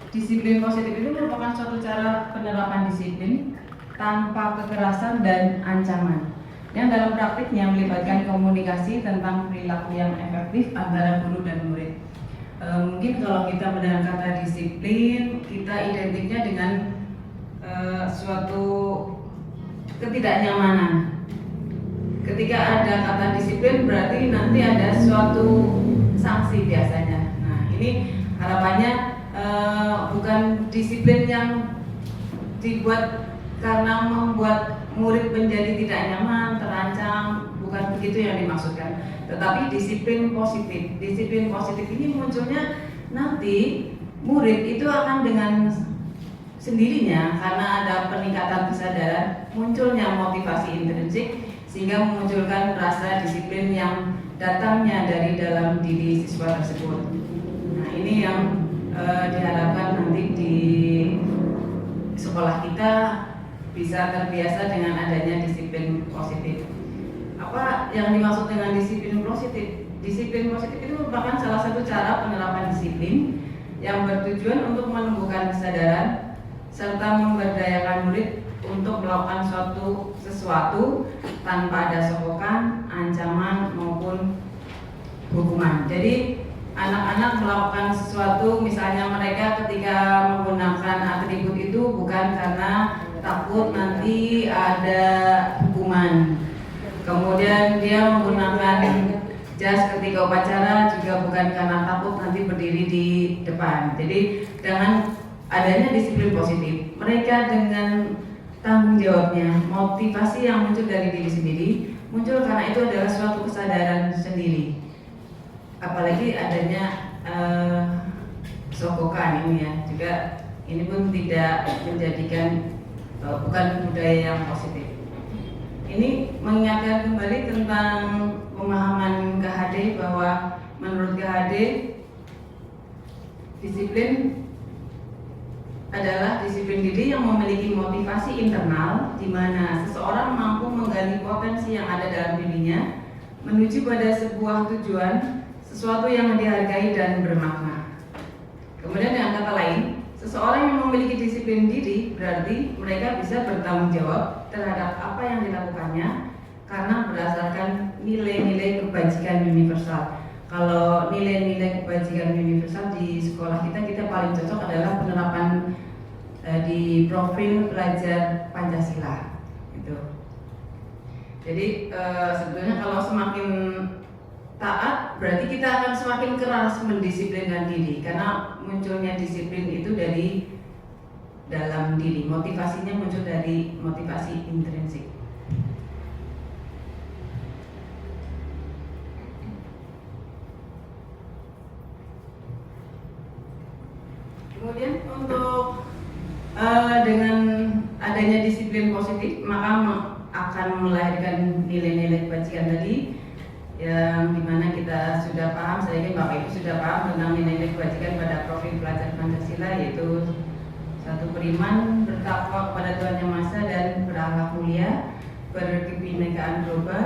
Disiplin positif itu merupakan suatu cara penerapan disiplin tanpa kekerasan dan ancaman, yang dalam praktiknya melibatkan komunikasi tentang perilaku yang efektif antara guru dan murid. Mungkin kalau kita mendengar kata disiplin, kita identiknya dengan suatu ketidaknyamanan. Ketika ada kata disiplin berarti nanti ada suatu sanksi biasanya. Nah, ini harapannya bukan disiplin yang dibuat karena membuat murid menjadi tidak nyaman, terancam, bukan begitu yang dimaksudkan. Tetapi disiplin positif. Disiplin positif ini munculnya nanti murid itu akan dengan sendirinya karena ada peningkatan kesadaran, munculnya motivasi intrinsik sehingga memunculkan rasa disiplin yang datangnya dari dalam diri siswa tersebut. Nah, ini yang diharapkan nanti di sekolah kita bisa terbiasa dengan adanya disiplin positif. Apa yang dimaksud dengan disiplin positif? Disiplin positif itu merupakan salah satu cara penerapan disiplin yang bertujuan untuk menumbuhkan kesadaran serta memberdayakan murid untuk melakukan sesuatu tanpa ada sokokan, ancaman maupun hukuman. Jadi anak-anak melakukan sesuatu, misalnya mereka ketika menggunakan atribut itu bukan karena takut nanti ada hukuman. Kemudian dia menggunakan jas ketika upacara juga bukan karena takut nanti berdiri di depan. Jadi dengan adanya disiplin positif, mereka dengan tanggung jawabnya, motivasi yang muncul dari diri sendiri, muncul karena itu adalah suatu kesadaran sendiri. Apalagi adanya sokokan ini ya, juga ini pun tidak menjadikan bukan budaya yang positif. Ini mengingatkan kembali tentang pemahaman KHD bahwa menurut KHD disiplin adalah disiplin diri yang memiliki motivasi internal di mana seseorang mampu menggali potensi yang ada dalam dirinya menuju pada sebuah tujuan, sesuatu yang dihargai dan bermakna. Kemudian dengan kata lain, seseorang yang memiliki disiplin diri berarti mereka bisa bertanggung jawab terhadap apa yang dilakukannya karena berdasarkan nilai-nilai kebajikan universal. Kalau nilai-nilai kebajikan universal di sekolah kita paling cocok adalah penerapan di profil pelajar Pancasila. Gitu. Jadi sebetulnya kalau semakin taat berarti kita akan semakin keras mendisiplinkan diri karena munculnya disiplin itu dari dalam diri, motivasinya muncul dari motivasi intrinsik. Kemudian untuk dengan adanya disiplin positif maka akan melahirkan nilai-nilai kebajikan tadi yang dimana kita sudah paham, saya yakin Bapak Ibu sudah paham tentang nilai-nilai kebajikan pada profil pelajar Pancasila, yaitu satu, beriman, bertakwa kepada Tuhan Yang Maha Esa dan berakhlak mulia, berkebinekaan global,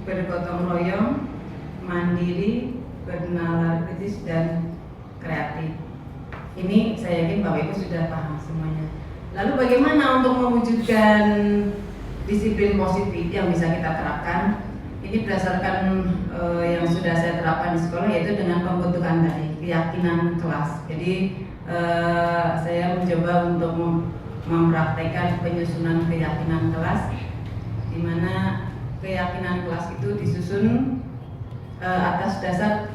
bergotong royong, mandiri, bernalar kritis dan kreatif. Ini saya yakin Bapak Ibu sudah paham semuanya. Lalu bagaimana untuk mewujudkan disiplin positif yang bisa kita terapkan? Ini berdasarkan yang sudah saya terapkan di sekolah, yaitu dengan pembentukan tadi keyakinan kelas. Jadi saya mencoba untuk mempraktekkan penyusunan keyakinan kelas, di mana keyakinan kelas itu disusun atas dasar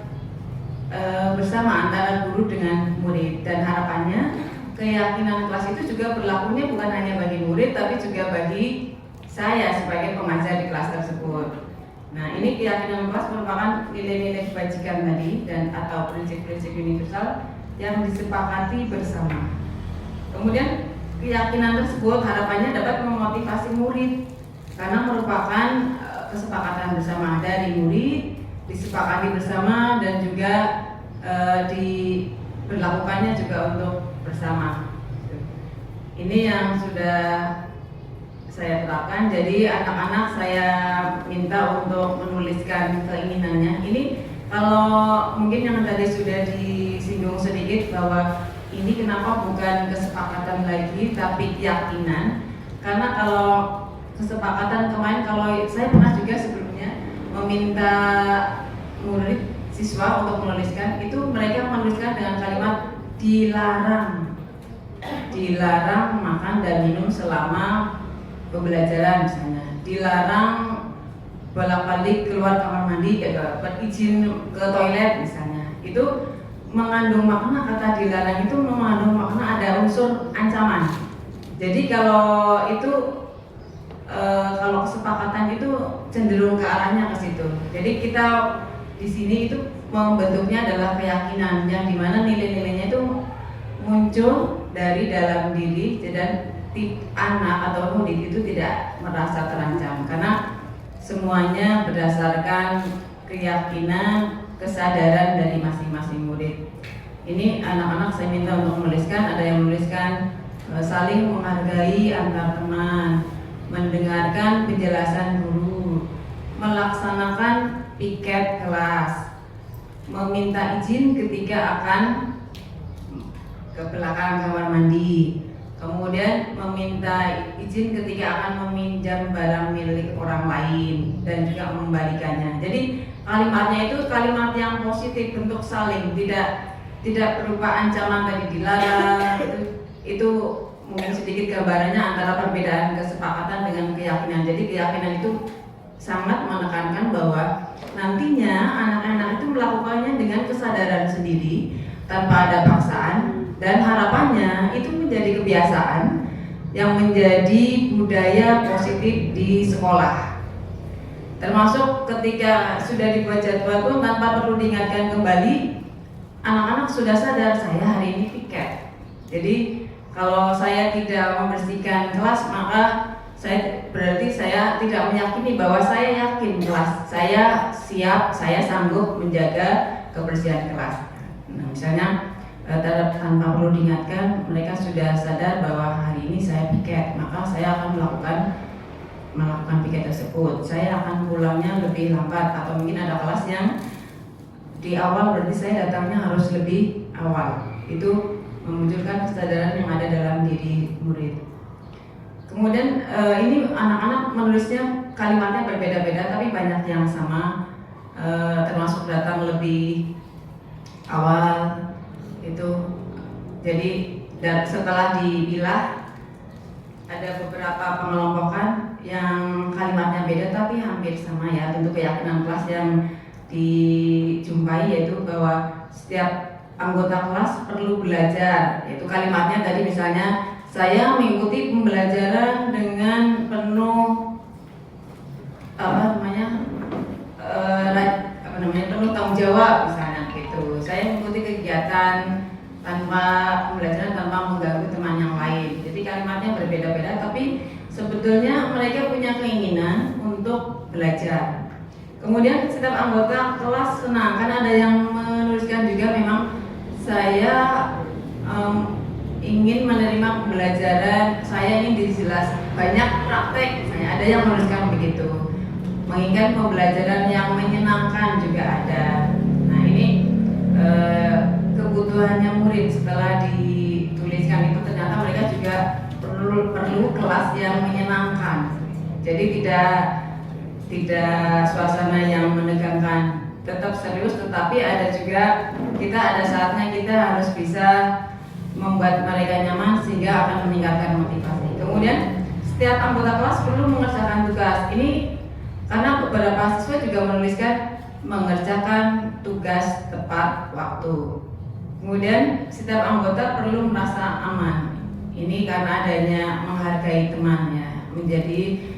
bersama antara guru dengan murid, dan harapannya keyakinan kelas itu juga berlakunya bukan hanya bagi murid tapi juga bagi saya sebagai pengajar di kelas tersebut. Nah, ini keyakinan kelas merupakan nilai-nilai kebajikan tadi dan atau prinsip-prinsip universal yang disepakati bersama. Kemudian keyakinan tersebut harapannya dapat memotivasi murid karena merupakan kesepakatan bersama dari murid, disepakati bersama dan juga diberlakukannya juga untuk bersama. Ini yang sudah saya terapkan. Jadi anak-anak saya minta untuk menuliskan keinginannya. Ini kalau mungkin yang tadi sudah disinggung sedikit bahwa ini kenapa bukan kesepakatan lagi tapi keyakinan. Karena kalau kesepakatan kemarin, kalau saya pernah juga sebelumnya meminta murid siswa untuk menuliskan, itu mereka menuliskan dengan kalimat dilarang makan dan minum selama pembelajaran misalnya, dilarang bolak-balik keluar kamar mandi, dapat izin ke toilet misalnya. Itu mengandung makna, kata dilarang itu mengandung makna ada unsur ancaman. Jadi kalau itu kalau kesepakatan itu cenderung ke arahnya ke situ. Jadi kita di sini itu membentuknya adalah keyakinan yang dimana nilai-nilainya itu muncul dari dalam diri dan anak atau murid itu tidak merasa terancam karena semuanya berdasarkan keyakinan, kesadaran dari masing-masing murid. Ini anak-anak saya minta untuk menuliskan, ada yang menuliskan saling menghargai antar teman, mendengarkan penjelasan guru, melaksanakan piket kelas, meminta izin ketika akan ke belakang kamar mandi, kemudian meminta izin ketika akan meminjam barang milik orang lain dan juga membalikannya. Jadi kalimatnya itu kalimat yang positif, bentuk saling, tidak berupa ancaman tadi dilarang. Itu mungkin sedikit gambarannya antara perbedaan kesepakatan dengan keyakinan. Jadi keyakinan itu sangat menekankan bahwa nantinya anak-anak itu melakukannya dengan kesadaran sendiri tanpa ada paksaan, dan harapannya itu menjadi kebiasaan yang menjadi budaya positif di sekolah. Termasuk ketika sudah dibuat jadwal pun tanpa perlu diingatkan kembali, anak-anak sudah sadar saya hari ini piket. Jadi kalau saya tidak membersihkan kelas, maka berarti saya tidak meyakini bahwa saya yakin kelas, saya siap, saya sanggup menjaga kebersihan kelas. Nah, misalnya tanpa perlu diingatkan, mereka sudah sadar bahwa hari ini saya piket, maka saya akan melakukan piket tersebut. Saya akan pulangnya lebih lambat, atau mungkin ada kelas yang di awal, berarti saya datangnya harus lebih awal. Itu memunculkan kesadaran yang ada dalam diri murid. Kemudian ini anak-anak menulisnya kalimatnya berbeda-beda, tapi banyak yang sama, termasuk datang lebih awal itu. Jadi setelah dipilah ada beberapa pengelompokan yang kalimatnya beda tapi hampir sama ya. Tentu keyakinan kelas yang dijumpai yaitu bahwa setiap anggota kelas perlu belajar. Yaitu kalimatnya tadi misalnya, saya mengikuti pembelajaran dengan penuh penuh tanggung jawab misalnya gitu. Saya mengikuti kegiatan pembelajaran tanpa mengganggu teman yang lain. Jadi kalimatnya berbeda-beda, tapi sebetulnya mereka punya keinginan untuk belajar. Kemudian setiap anggota kelas senang, karena ada yang menuliskan juga memang saya ingin menerima pembelajaran, saya ini dijelas banyak praktek, misalnya ada yang menuliskan begitu. Menginginkan pembelajaran yang menyenangkan juga ada. Nah ini kebutuhannya murid setelah dituliskan itu, ternyata mereka juga perlu kelas yang menyenangkan. Jadi tidak suasana yang menegangkan, tetap serius, tetapi ada juga ada saatnya kita harus bisa membuat mereka nyaman sehingga akan meningkatkan motivasi. Kemudian setiap anggota kelas perlu mengerjakan tugas. Ini karena beberapa siswa juga menuliskan mengerjakan tugas tepat waktu. Kemudian setiap anggota perlu merasa aman. Ini karena adanya menghargai temannya, menjadi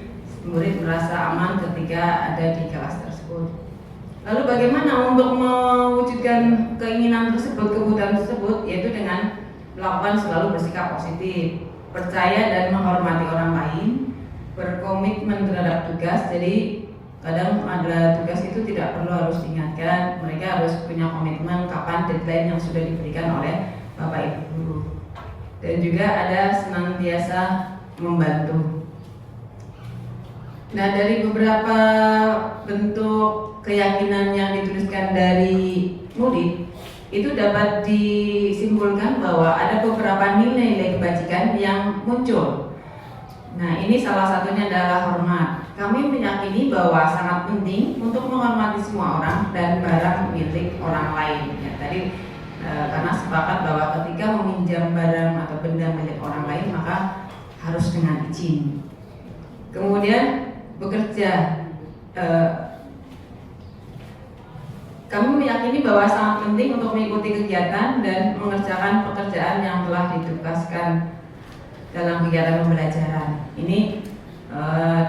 murid merasa aman ketika ada di kelas tersebut. Lalu bagaimana untuk mewujudkan keinginan tersebut, kebutuhan tersebut, yaitu dengan melakukan selalu bersikap positif, percaya dan menghormati orang lain, berkomitmen terhadap tugas. Jadi kadang ada tugas itu tidak perlu harus diingatkan, mereka harus punya komitmen kapan deadline yang sudah diberikan oleh Bapak Ibu guru. Dan juga ada senantiasa membantu. Nah, dari beberapa bentuk keyakinan yang dituliskan dari murid, itu dapat disimpulkan bahwa ada beberapa nilai-nilai kebajikan yang muncul. Nah, ini salah satunya adalah hormat. Kami meyakini bahwa sangat penting untuk menghormati semua orang dan barang milik orang lain. Ya, tadi karena sepakat bahwa ketika meminjam barang atau benda milik orang lain maka harus dengan izin. Kemudian bekerja. Kami meyakini bahwa sangat penting untuk mengikuti kegiatan dan mengerjakan pekerjaan yang telah ditugaskan dalam kegiatan pembelajaran. Ini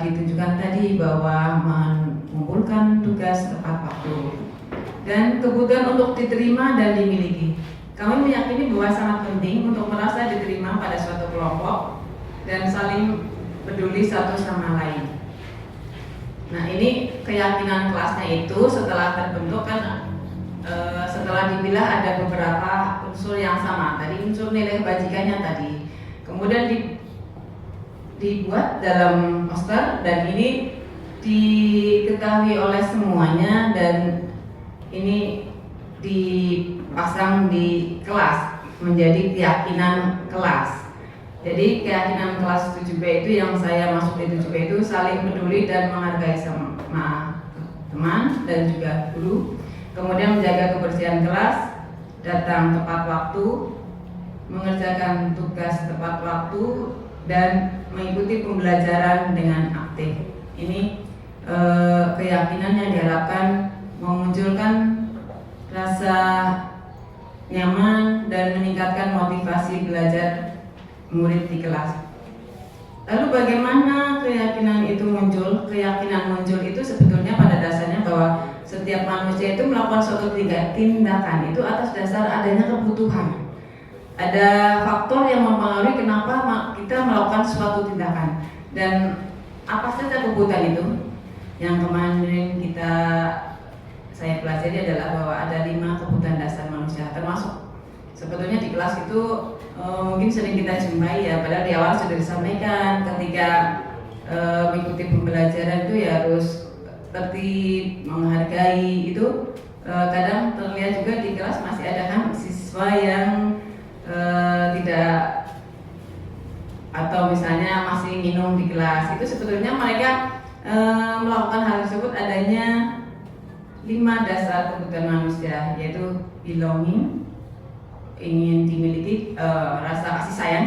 ditunjukkan tadi bahwa mengumpulkan tugas tepat waktu dan kebutuhan untuk diterima dan dimiliki. Kami meyakini bahwa sangat penting untuk merasa diterima pada suatu kelompok dan saling peduli satu sama lain. Nah, ini keyakinan kelasnya itu setelah terbentuk kan setelah dipilah ada beberapa unsur yang sama. Tadi unsur nilai kebajikannya tadi. Kemudian dibuat dalam poster dan ini diketahui oleh semuanya dan ini dipasang di kelas menjadi keyakinan kelas. Jadi keyakinan kelas 7B itu yang saya masuk di 7B itu saling peduli dan menghargai sama teman dan juga guru. Kemudian menjaga kebersihan kelas, datang tepat waktu, mengerjakan tugas tepat waktu, dan mengikuti pembelajaran dengan aktif. Ini keyakinan yang diharapkan memunculkan rasa nyaman dan meningkatkan motivasi belajar murid di kelas. Lalu bagaimana keyakinan itu muncul? Keyakinan muncul itu sebetulnya pada dasarnya bahwa setiap manusia itu melakukan suatu tindakan itu atas dasar adanya kebutuhan. Ada faktor yang mempengaruhi kenapa kita melakukan suatu tindakan. Dan apa saja kebutuhan itu? Yang kemarin saya pelajari adalah bahwa ada 5 kebutuhan dasar manusia, termasuk sebetulnya di kelas itu mungkin sering kita jumpai ya, padahal di awal sudah disampaikan ketika mengikuti pembelajaran itu ya harus tertib, menghargai itu. Kadang terlihat juga di kelas masih ada kan siswa yang tidak, atau misalnya masih minum di kelas. Itu sebetulnya mereka melakukan hal tersebut adanya 5 dasar kebutuhan manusia, yaitu belonging, ingin dimiliki, rasa kasih sayang,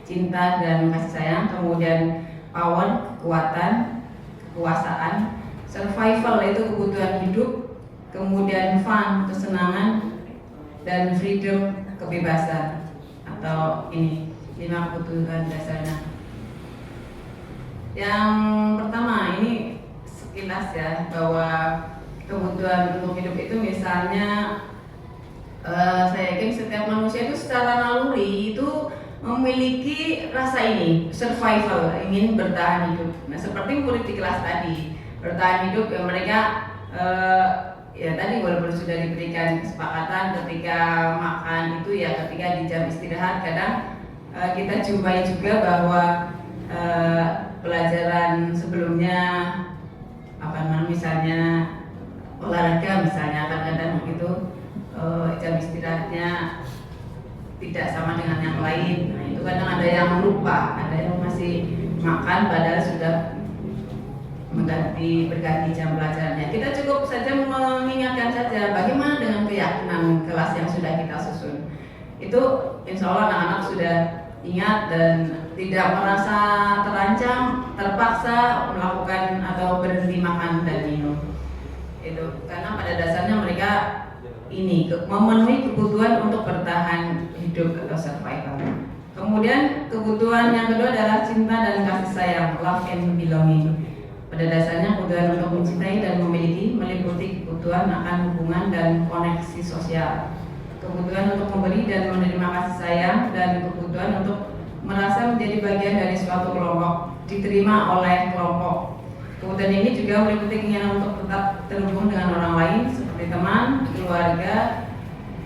cinta dan kasih sayang, kemudian power, kekuatan, kekuasaan, survival yaitu kebutuhan hidup, kemudian fun, kesenangan, dan freedom, kebebasan. Atau ini 5 kebutuhan dasarnya. Yang pertama ini sekilas ya, bahwa kebutuhan untuk hidup itu misalnya saya yakin setiap manusia itu secara naluri itu memiliki rasa ini, survival, ingin bertahan hidup. Nah seperti murid di kelas tadi, bertahan hidup ya mereka ya tadi walaupun sudah diberikan kesepakatan ketika makan itu ya ketika di jam istirahat, kadang kita jumpai juga bahwa pelajaran sebelumnya misalnya olahraga misalnya kadang-kadang begitu jam istirahatnya tidak sama dengan yang lain. Nah itu kadang ada yang lupa, ada yang masih makan padahal sudah berganti jam pelajarannya. Kita cukup saja mengingatkan saja bagaimana dengan keyakinan kelas yang sudah kita susun. Itu insya Allah anak-anak sudah ingat dan tidak merasa terancam, terpaksa melakukan atau berhenti makan dan minum. Itu karena pada dasarnya mereka ini memenuhi kebutuhan untuk bertahan hidup atau survival. Kemudian kebutuhan yang kedua adalah cinta dan kasih sayang, love and belonging. Pada dasarnya kebutuhan untuk mencintai dan memiliki meliputi kebutuhan akan hubungan dan koneksi sosial, kebutuhan untuk memberi dan menerima kasih sayang, dan kebutuhan untuk merasa menjadi bagian dari suatu kelompok, diterima oleh kelompok. Kebutuhan ini juga meliputi keinginan untuk tetap terhubung dengan orang lain seperti teman, keluarga,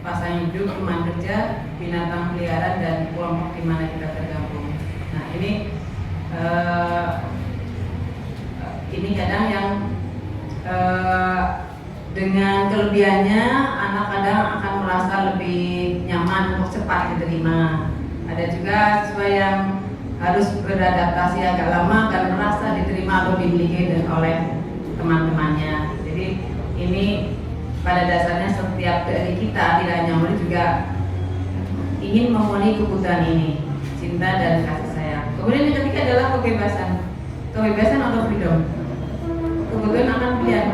pasangan hidup, teman kerja, binatang peliharaan, dan kelompok di mana kita tergabung. Nah ini kadang yang dengan kelebihannya anak kadang akan merasa lebih nyaman untuk cepat diterima. Ada juga siswa yang harus beradaptasi agak lama dan merasa diterima atau dimiliki oleh teman-temannya. Jadi ini pada dasarnya setiap dari kita, tidak hanya murid, juga ingin memenuhi kebutuhan ini, cinta dan kasih sayang. Kemudian yang ketiga adalah kebebasan atau freedom. Kebutuhan akan pilihan.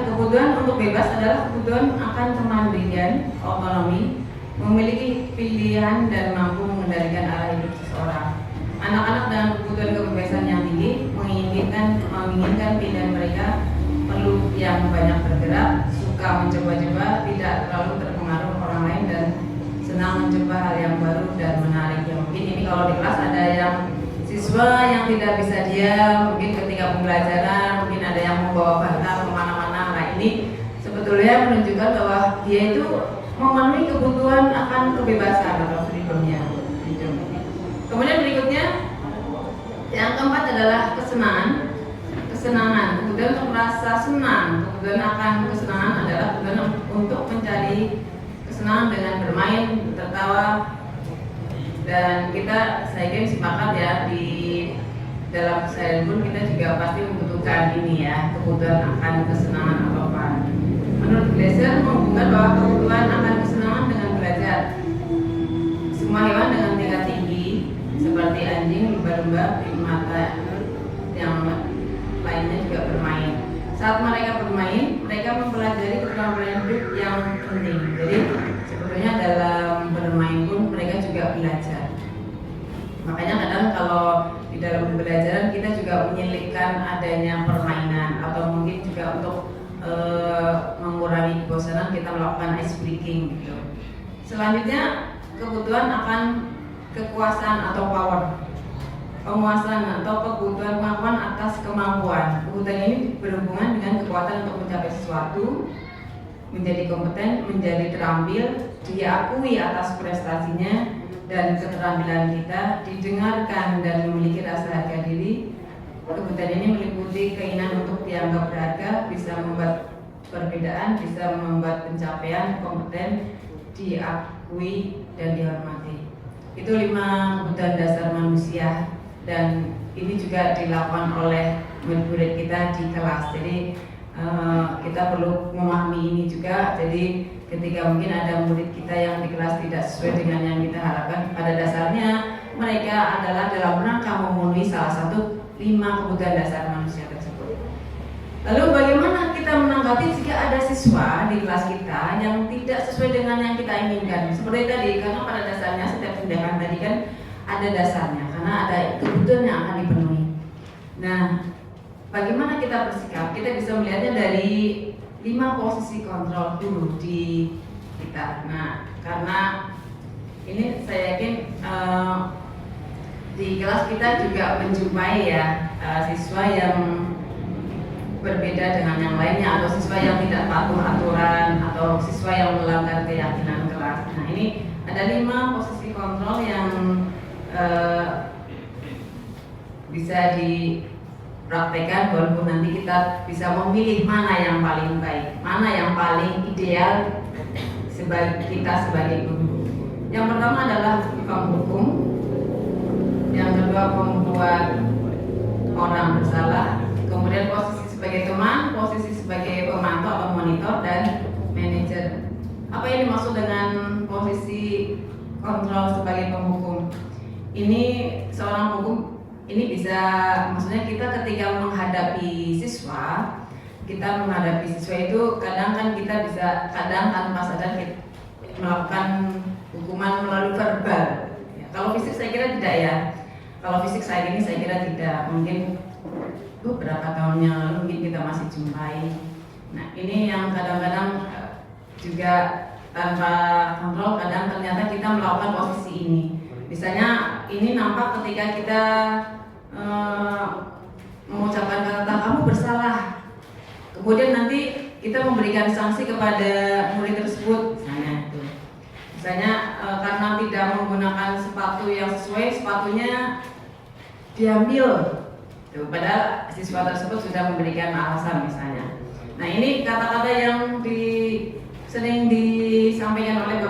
Kebutuhan untuk bebas adalah kebutuhan akan kemandirian, otonomi, memiliki pilihan dan mampu mengendalikan arah hidup seseorang. Anak-anak dengan kebutuhan kebebasan yang tinggi menginginkan pilihan mereka, perlu yang banyak bergerak, suka mencoba-coba, tidak terlalu terpengaruh orang lain, dan senang mencoba hal yang baru dan menarik. Ya mungkin ini kalau di kelas ada yang siswa yang tidak bisa diam, mungkin ketika pembelajaran mungkin ada yang membawa bantal kemana-mana. Nah ini sebetulnya menunjukkan bahwa dia itu memenuhi kebutuhan akan kebebasan atau freedomnya. Kemudian berikutnya yang keempat adalah kesenangan. Kemudian untuk merasa senang, kemudian akan kesenangan adalah kemudian untuk mencari kesenangan dengan bermain, tertawa. Dan saya kira sepakat ya, di dalam keseharian pun kita juga pasti membutuhkan ini ya, kebutuhan akan kesenangan atau apa. Menurut Glaser menghubungkan bahwa kebutuhan akan kesenangan dengan belajar. Semua hewan dengan tingkat tinggi seperti anjing, lumba-lumba, primata yang lainnya juga bermain. Saat mereka bermain, mereka mempelajari keterampilan hidup yang penting. Jadi sebetulnya dalam bermain pun mereka juga belajar. Makanya kadang kalau di dalam pembelajaran kita juga menyelipkan adanya permainan atau mungkin juga untuk mengurangi kebosanan kita melakukan ice breaking gitu. Selanjutnya kebutuhan akan kekuasaan atau power, penguasaan atau kebutuhan pengakuan atas kemampuan. Kebutuhan ini berhubungan dengan kekuatan untuk mencapai sesuatu, menjadi kompeten, menjadi terampil, diakui atas prestasinya dan keterampilan kita, didengarkan dan memiliki rasa harga diri. Kebutuhan ini meliputi keinginan untuk dianggap berharga, bisa membuat perbedaan, bisa membuat pencapaian, kompeten, diakui dan dihormati. Itu 5 kebutuhan dasar manusia dan ini juga dilakukan oleh murid-murid kita di kelas. Jadi kita perlu memahami ini juga. Jadi ketika mungkin ada murid kita yang di kelas tidak sesuai dengan yang kita harapkan, pada dasarnya mereka adalah dalam rangka memenuhi salah satu 5 kebutuhan dasar manusia tersebut. Lalu bagaimana kita menanggapi jika ada siswa di kelas kita yang tidak sesuai dengan yang kita inginkan? Seperti tadi, karena pada dasarnya setiap tindakan tadi kan ada dasarnya, karena ada kebutuhan yang akan dipenuhi. Nah, bagaimana kita bersikap? Kita bisa melihatnya dari 5 posisi kontrol dulu di kita. Nah, karena ini saya yakin di kelas kita juga menjumpai ya siswa yang berbeda dengan yang lainnya, atau siswa yang tidak patuh aturan, atau siswa yang melanggar keyakinan kelas. Nah, ini ada 5 posisi kontrol yang bisa dipraktekkan, walaupun nanti kita bisa memilih mana yang paling baik, mana yang paling ideal kita sebagai guru. Yang pertama adalah penghukum, yang kedua membuat orang bersalah, kemudian posisi sebagai teman, posisi sebagai pemantau atau monitor, dan manajer. Apa yang dimaksud dengan posisi kontrol sebagai penghukum? Ini seorang hukum ini bisa, maksudnya kita ketika menghadapi siswa, itu kadang kan kita bisa, kadang tanpa sadar kita melakukan hukuman melalui verbal. Ya, kalau fisik saya kira tidak ya. Kalau fisik saya kira tidak. Mungkin beberapa tahun yang lalu mungkin kita masih jumpai. Nah, ini yang kadang-kadang juga tanpa kontrol, kadang ternyata kita melakukan posisi ini. Misalnya ini nampak ketika kita mengucapkan kata kamu bersalah, kemudian nanti kita memberikan sanksi kepada murid tersebut, misalnya karena tidak menggunakan sepatu yang sesuai, sepatunya diambil. Padahal siswa tersebut sudah memberikan alasan misalnya. Nah, ini kata-kata yang sering disampaikan oleh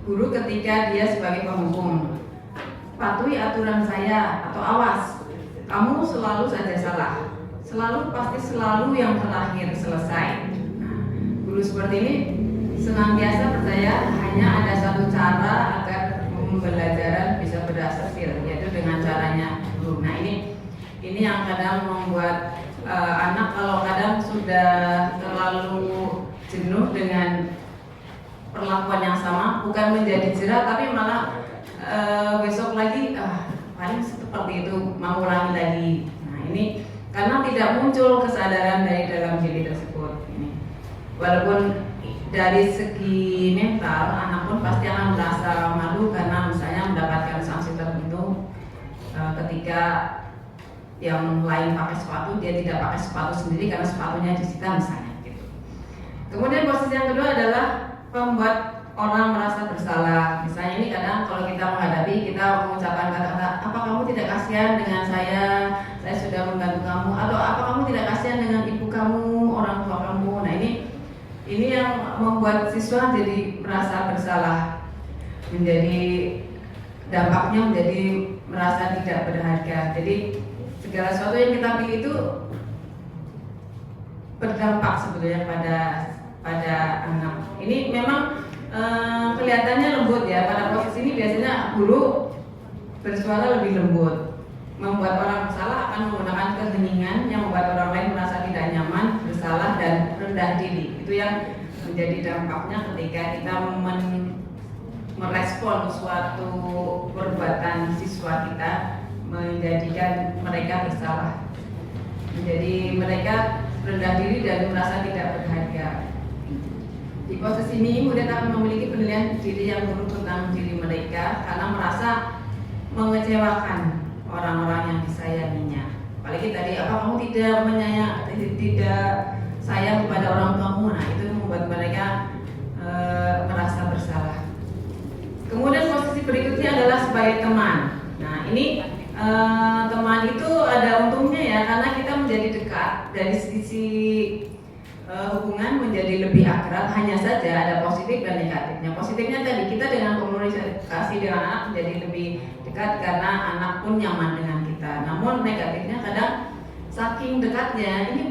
guru ketika dia sebagai penghukum. Patuhi aturan saya, atau awas, kamu selalu saja salah, pasti selalu yang terakhir selesai. Nah, guru seperti ini senantiasa percaya hanya ada satu cara agar pembelajaran bisa berhasil, yaitu dengan caranya guru. Nah, ini yang kadang membuat anak kalau kadang sudah terlalu jenuh dengan perlakuan yang sama, bukan menjadi jerah tapi malah besok lagi paling seperti itu, mau ulangi lagi. Nah, ini karena tidak muncul kesadaran dari dalam diri tersebut. Walaupun dari segi mental anak pun pasti akan merasa malu karena misalnya mendapatkan sanksi tertentu ketika yang lain pakai sepatu, dia tidak pakai sepatu sendiri karena sepatunya disita misalnya gitu. Kemudian posisi yang kedua adalah membuat orang merasa bersalah. Misalnya ini kadang kalau kita menghadapi, kita mengucapkan kata-kata, apa kamu tidak kasihan dengan saya sudah membantu kamu, atau apa kamu tidak kasihan dengan ibu kamu, orang tua kamu. Nah, ini yang membuat siswa jadi merasa bersalah, dampaknya menjadi merasa tidak berharga. Jadi segala sesuatu yang kita pilih itu berdampak sebetulnya pada anak. Ini memang kelihatannya lembut ya. Pada posisi ini biasanya guru bersuara lebih lembut. membuat orang bersalah akan menggunakan keheningan yang membuat orang lain merasa tidak nyaman, bersalah, dan rendah diri. Itu yang menjadi dampaknya ketika kita merespon suatu perbuatan siswa kita, menjadikan mereka bersalah, menjadi mereka rendah diri dan merasa tidak berharga. Di posisi ini murid akan memiliki penilaian diri yang buruk tentang diri mereka karena merasa mengecewakan orang-orang yang disayanginya. Apalagi tadi, apa kamu tidak sayang kepada orang tuamu, nah itu membuat mereka merasa bersalah. Kemudian posisi berikutnya adalah sebagai teman. Nah ini teman itu ada untungnya ya, karena kita menjadi dekat dari sisi hubungan menjadi lebih akrab. Hanya saja ada positif dan negatifnya. Positifnya tadi kita dengan komunikasi dengan anak menjadi lebih dekat karena anak pun nyaman dengan kita. Namun negatifnya kadang saking dekatnya, ini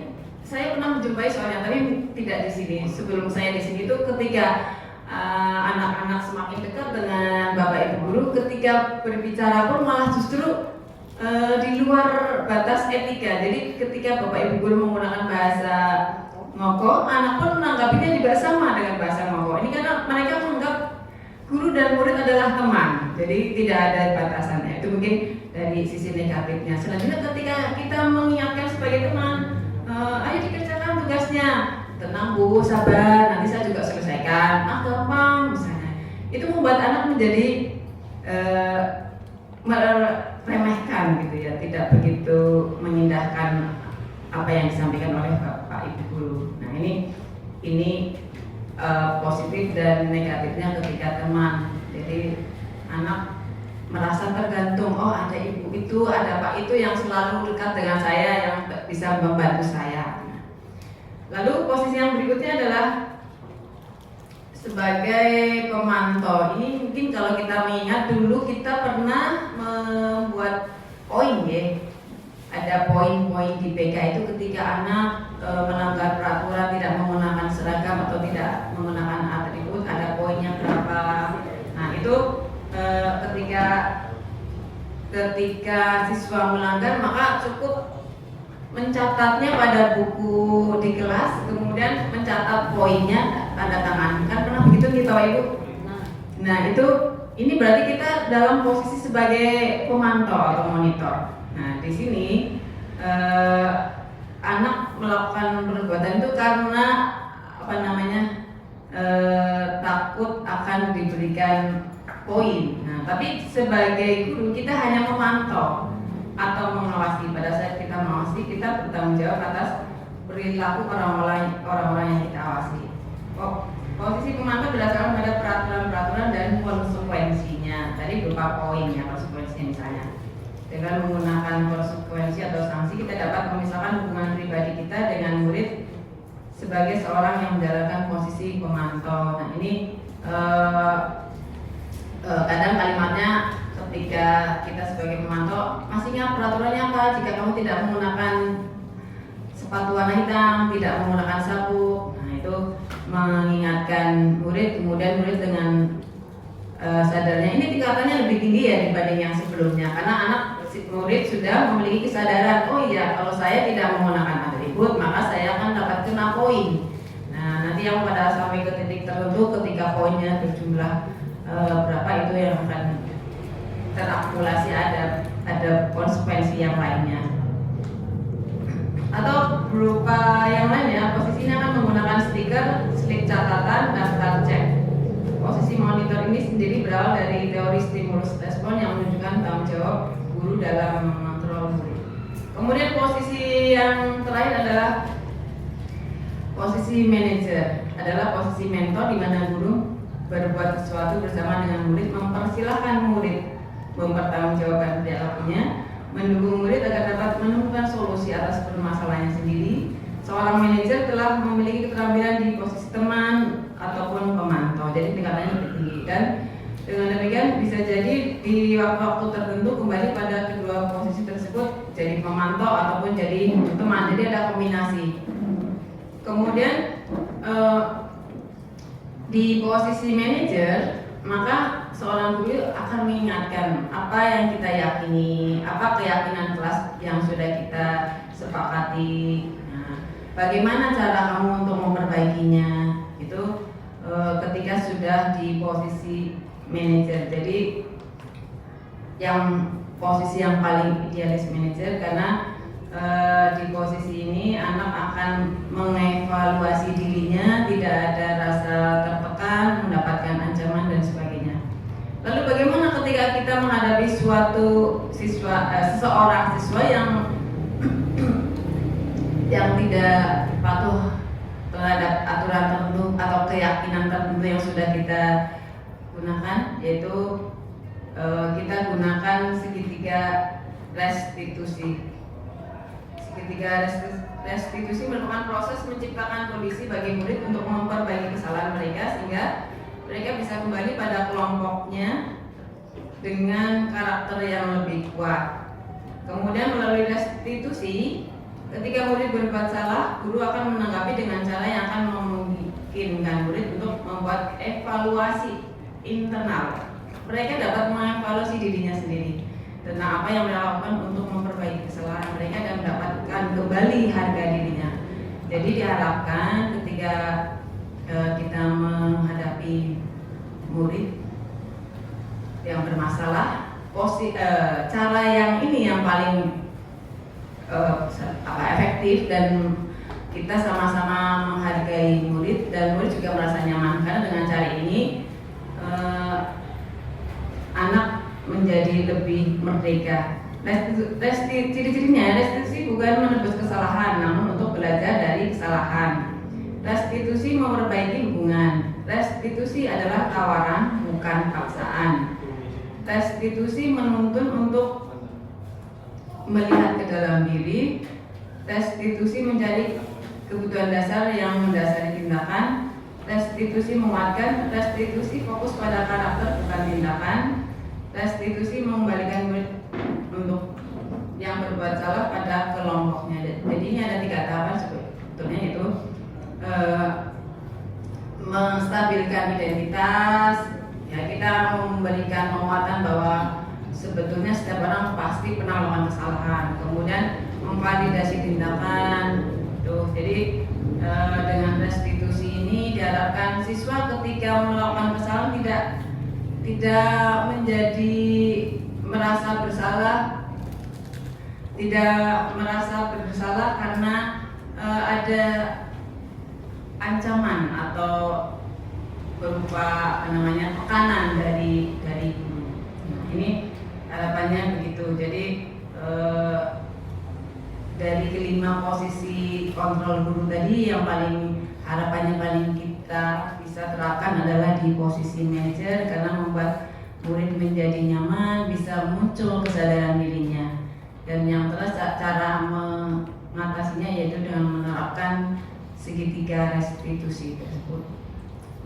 saya pernah menjumpai soalnya, tapi tidak di sini. Sebelum saya di sini itu ketika anak-anak semakin dekat dengan bapak ibu guru, ketika berbicara pun malah justru di luar batas etika. Jadi ketika bapak ibu guru menggunakan bahasa ngoko, anak pun menanggapinya juga sama dengan bahasa ngoko. Ini karena mereka menganggap guru dan murid adalah teman, jadi tidak ada batasannya. Itu mungkin dari sisi negatifnya. Selanjutnya ketika kita mengingatkan sebagai teman, ayo dikerjakan tugasnya, tenang bu, sabar, nanti saya juga selesaikan, gampang misalnya. Itu membuat anak menjadi meremehkan gitu ya, tidak begitu mengindahkan apa yang disampaikan oleh Bapak Ibu guru. Nah ini positif dan negatifnya ketika teman. Jadi anak merasa tergantung, oh ada ibu itu, ada pak itu yang selalu dekat dengan saya, yang bisa membantu saya. Lalu posisi yang berikutnya adalah sebagai pemantau. Ini mungkin kalau kita mengingat dulu kita pernah membuat poin ya. Ada poin-poin di PK itu ketika anak melanggar peraturan, tidak menggunakan seragam atau tidak menggunakan atribut, ada poinnya berapa. Nah itu ketika siswa melanggar maka cukup mencatatnya pada buku di kelas, kemudian mencatat poinnya, tanda tangan. Kan pernah begitu nih Bapak Ibu? Nah itu, ini berarti kita dalam posisi sebagai pemantau atau monitor. Nah di sini anak melakukan perbuatan itu karena takut akan diberikan poin. Nah tapi sebagai guru kita hanya memantau atau mengawasi. Pada saat kita mengawasi, kita bertanggung jawab atas perilaku orang-orang yang kita awasi. Posisi pemantau berdasarkan pada peraturan-peraturan dan konsekuensinya. Tadi berupa poinnya, konsekuensinya misalnya. Dengan menggunakan konsekuensi atau sanksi, kita dapat memisahkan hubungan pribadi kita dengan murid sebagai seorang yang menjalankan posisi pemantau. Nah ini kadang kalimatnya ketika kita sebagai pemantau, masih ingat peraturannya apa? Jika kamu tidak menggunakan sepatu warna hitam, tidak menggunakan sabuk, nah itu mengingatkan murid. Kemudian murid dengan sadarnya, ini tingkatannya lebih tinggi ya dibanding yang sebelumnya, karena murid sudah memiliki kesadaran, oh iya kalau saya tidak menggunakan atribut maka saya akan dapat kena poin. Nah nanti yang pada sampai ke titik tertentu ketika poinnya berjumlah berapa itu yang akan terakumulasi, ada konsekuensi yang lainnya. Atau berupa yang lain ya, posisinya akan menggunakan stiker, slip catatan, daftar cek. Posisi monitor ini sendiri berawal dari teori stimulus respon yang menunjukkan tanggung jawab guru dalam mengontrol murid. Kemudian posisi yang terakhir adalah posisi manajer, adalah posisi mentor di mana guru berbuat sesuatu bersama dengan murid, mempersilahkan murid mempertanggungjawabkan perilakunya, mendukung murid agar dapat menemukan solusi atas permasalahannya sendiri. Seorang manajer telah memiliki keterampilan di posisi teman ataupun pemantau, jadi tingkatannya lebih tinggi. Dan dengan demikian bisa jadi di waktu-waktu tertentu kembali pada kedua posisi tersebut, jadi pemantau ataupun jadi teman. Jadi ada kombinasi. Kemudian di posisi manajer maka seorang guru akan mengingatkan apa yang kita yakini, apa keyakinan kelas yang sudah kita sepakati. Nah, bagaimana cara kamu untuk memperbaikinya? Itu ketika sudah di posisi manajer. Jadi yang posisi yang paling idealis manajer, karena di posisi ini anak akan mengevaluasi dirinya, tidak ada rasa tertekan, mendapatkan ancaman dan sebagainya. Lalu bagaimana ketika kita menghadapi seseorang siswa yang tidak patuh terhadap aturan tertentu atau keyakinan tertentu yang sudah kita gunakan, yaitu kita gunakan segitiga restitusi. Segitiga restitusi merupakan proses menciptakan kondisi bagi murid untuk memperbaiki kesalahan mereka sehingga mereka bisa kembali pada kelompoknya dengan karakter yang lebih kuat. Kemudian melalui restitusi, ketika murid berbuat salah, guru akan menanggapi dengan cara yang akan memungkinkan murid untuk membuat evaluasi internal. Mereka dapat mengevaluasi dirinya sendiri tentang apa yang mereka lakukan untuk memperbaiki kesalahan mereka dan mendapatkan kembali harga dirinya. Jadi diharapkan ketika kita menghadapi murid yang bermasalah, cara yang ini yang paling efektif dan kita sama-sama menghargai murid dan murid juga merasa nyaman, karena dengan cara ini anak menjadi lebih merdeka. Ciri-cirinya, restitusi bukan menebus kesalahan, namun untuk belajar dari kesalahan. Restitusi memperbaiki hubungan. Restitusi adalah tawaran, bukan paksaan. Restitusi menuntun untuk melihat ke dalam diri. Restitusi menjadi kebutuhan dasar yang mendasari tindakan. Restitusi menguatkan. Restitusi fokus pada karakter bukan tindakan. Restitusi mengembalikan murid untuk yang berbuat salah pada kelompoknya. Jadi ini ada 3 tahapan sebetulnya, itu menstabilkan identitas. Ya, kita memberikan penguatan bahwa sebetulnya setiap orang pasti pernah melakukan kesalahan. Kemudian memvalidasi tindakan. Tuh, jadi dengan restitusi ini diharapkan siswa ketika melakukan kesalahan tidak menjadi merasa bersalah karena ada ancaman atau berupa tekanan dari guru. Nah, ini harapannya begitu. Jadi dari kelima posisi kontrol guru tadi, yang harapannya paling kita bisa terapkan adalah di posisi manajer, karena membuat murid menjadi nyaman, bisa muncul kesadaran dirinya. Dan yang terus cara mengatasinya yaitu dengan menerapkan segitiga restitusi tersebut.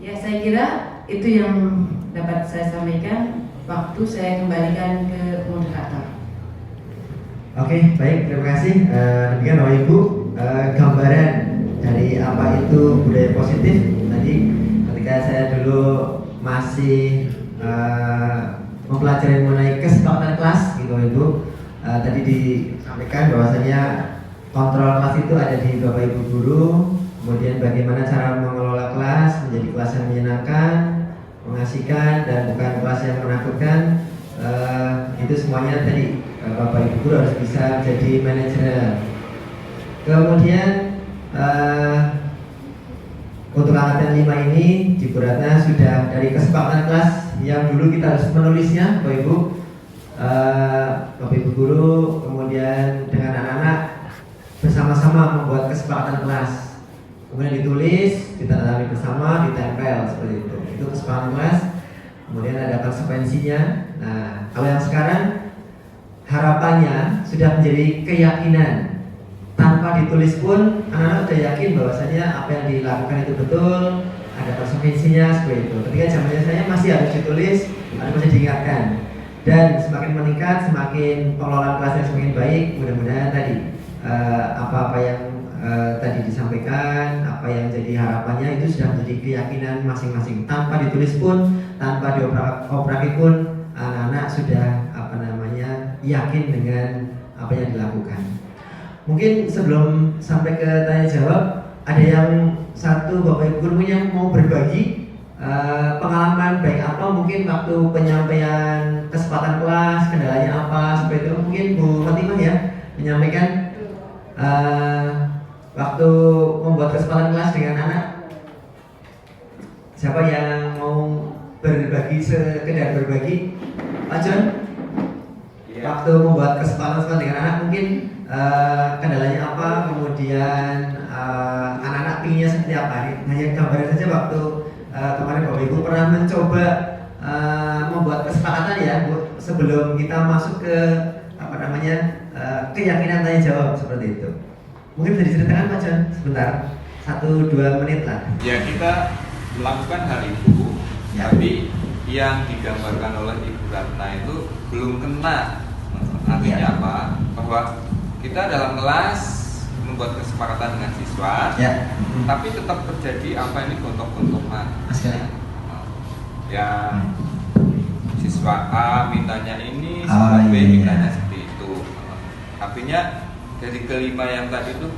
Ya, saya kira itu yang dapat saya sampaikan. Waktu saya kembalikan ke moderator. Oke, baik, terima kasih. Demikian Bapak Ibu, gambaran dari apa itu budaya positif. Tadi ketika saya dulu masih mempelajari mengenai kesepakatan kelas, gitu Ibu, tadi disampaikan bahwasanya kontrol kelas itu ada di Bapak Ibu guru. Kemudian bagaimana cara mengelola kelas menjadi kelas yang menyenangkan, mengasihkan, dan bukan kelas yang menakutkan. Itu semuanya tadi Bapak Ibu guru harus bisa jadi manajer. Kemudian untuk angkatan 5 ini di Bu Ratna sudah dari kesepakatan kelas yang dulu kita harus menulisnya, Bapak Ibu, Bapak Ibu guru, kemudian dengan anak-anak bersama-sama membuat kesepakatan kelas. Kemudian ditulis, ditandatangani bersama, ditempel seperti itu. Itu kesepakatan kelas. Kemudian ada konsekuensinya. Nah, kalau yang sekarang harapannya sudah menjadi keyakinan. Tanpa ditulis pun anak-anak sudah yakin bahwasanya apa yang dilakukan itu betul, ada konsekuensinya seperti itu. Ketika zamannya saya masih harus ditulis, harus masih diingatkan. Dan semakin meningkat, semakin pengelolaan kelasnya semakin baik. Mudah-mudahan tadi apa-apa yang tadi disampaikan, apa yang jadi harapannya itu sudah menjadi keyakinan masing-masing. Tanpa ditulis pun, tanpa dioperasi pun anak-anak sudah yakin dengan apa yang dilakukan. Mungkin sebelum sampai ke tanya jawab, ada yang satu Bapak Ibu guru yang mau berbagi pengalaman baik apa mungkin waktu penyampaian kesempatan kelas, kendalanya apa seperti itu. Mungkin Bu Fatimah ya menyampaikan waktu membuat kesempatan kelas dengan anak. Siapa yang mau berbagi, sekedar berbagi? Pak John? Waktu membuat kesempatan dengan anak mungkin kendalanya apa, kemudian anak-anak pinginnya seperti apa nih? Hanya gambaran saja waktu kemarin Bapak Ibu pernah mencoba membuat kesepakatan ya Bu, sebelum kita masuk ke keyakinan tanya jawab seperti itu. Mungkin bisa diceritakan Pak John sebentar, 1-2 menit lah. Ya, kita melakukan hal itu, ya. Tapi yang digambarkan oleh Ibu Ratna itu belum kena. Artinya ya. apa? Bahwa kita dalam kelas membuat kesepakatan dengan siswa, ya. Tapi tetap terjadi apa ini gontok-gontokan. Ya, siswa A mintanya ini, siswa B mintanya seperti itu. Artinya dari kelima yang tadi itu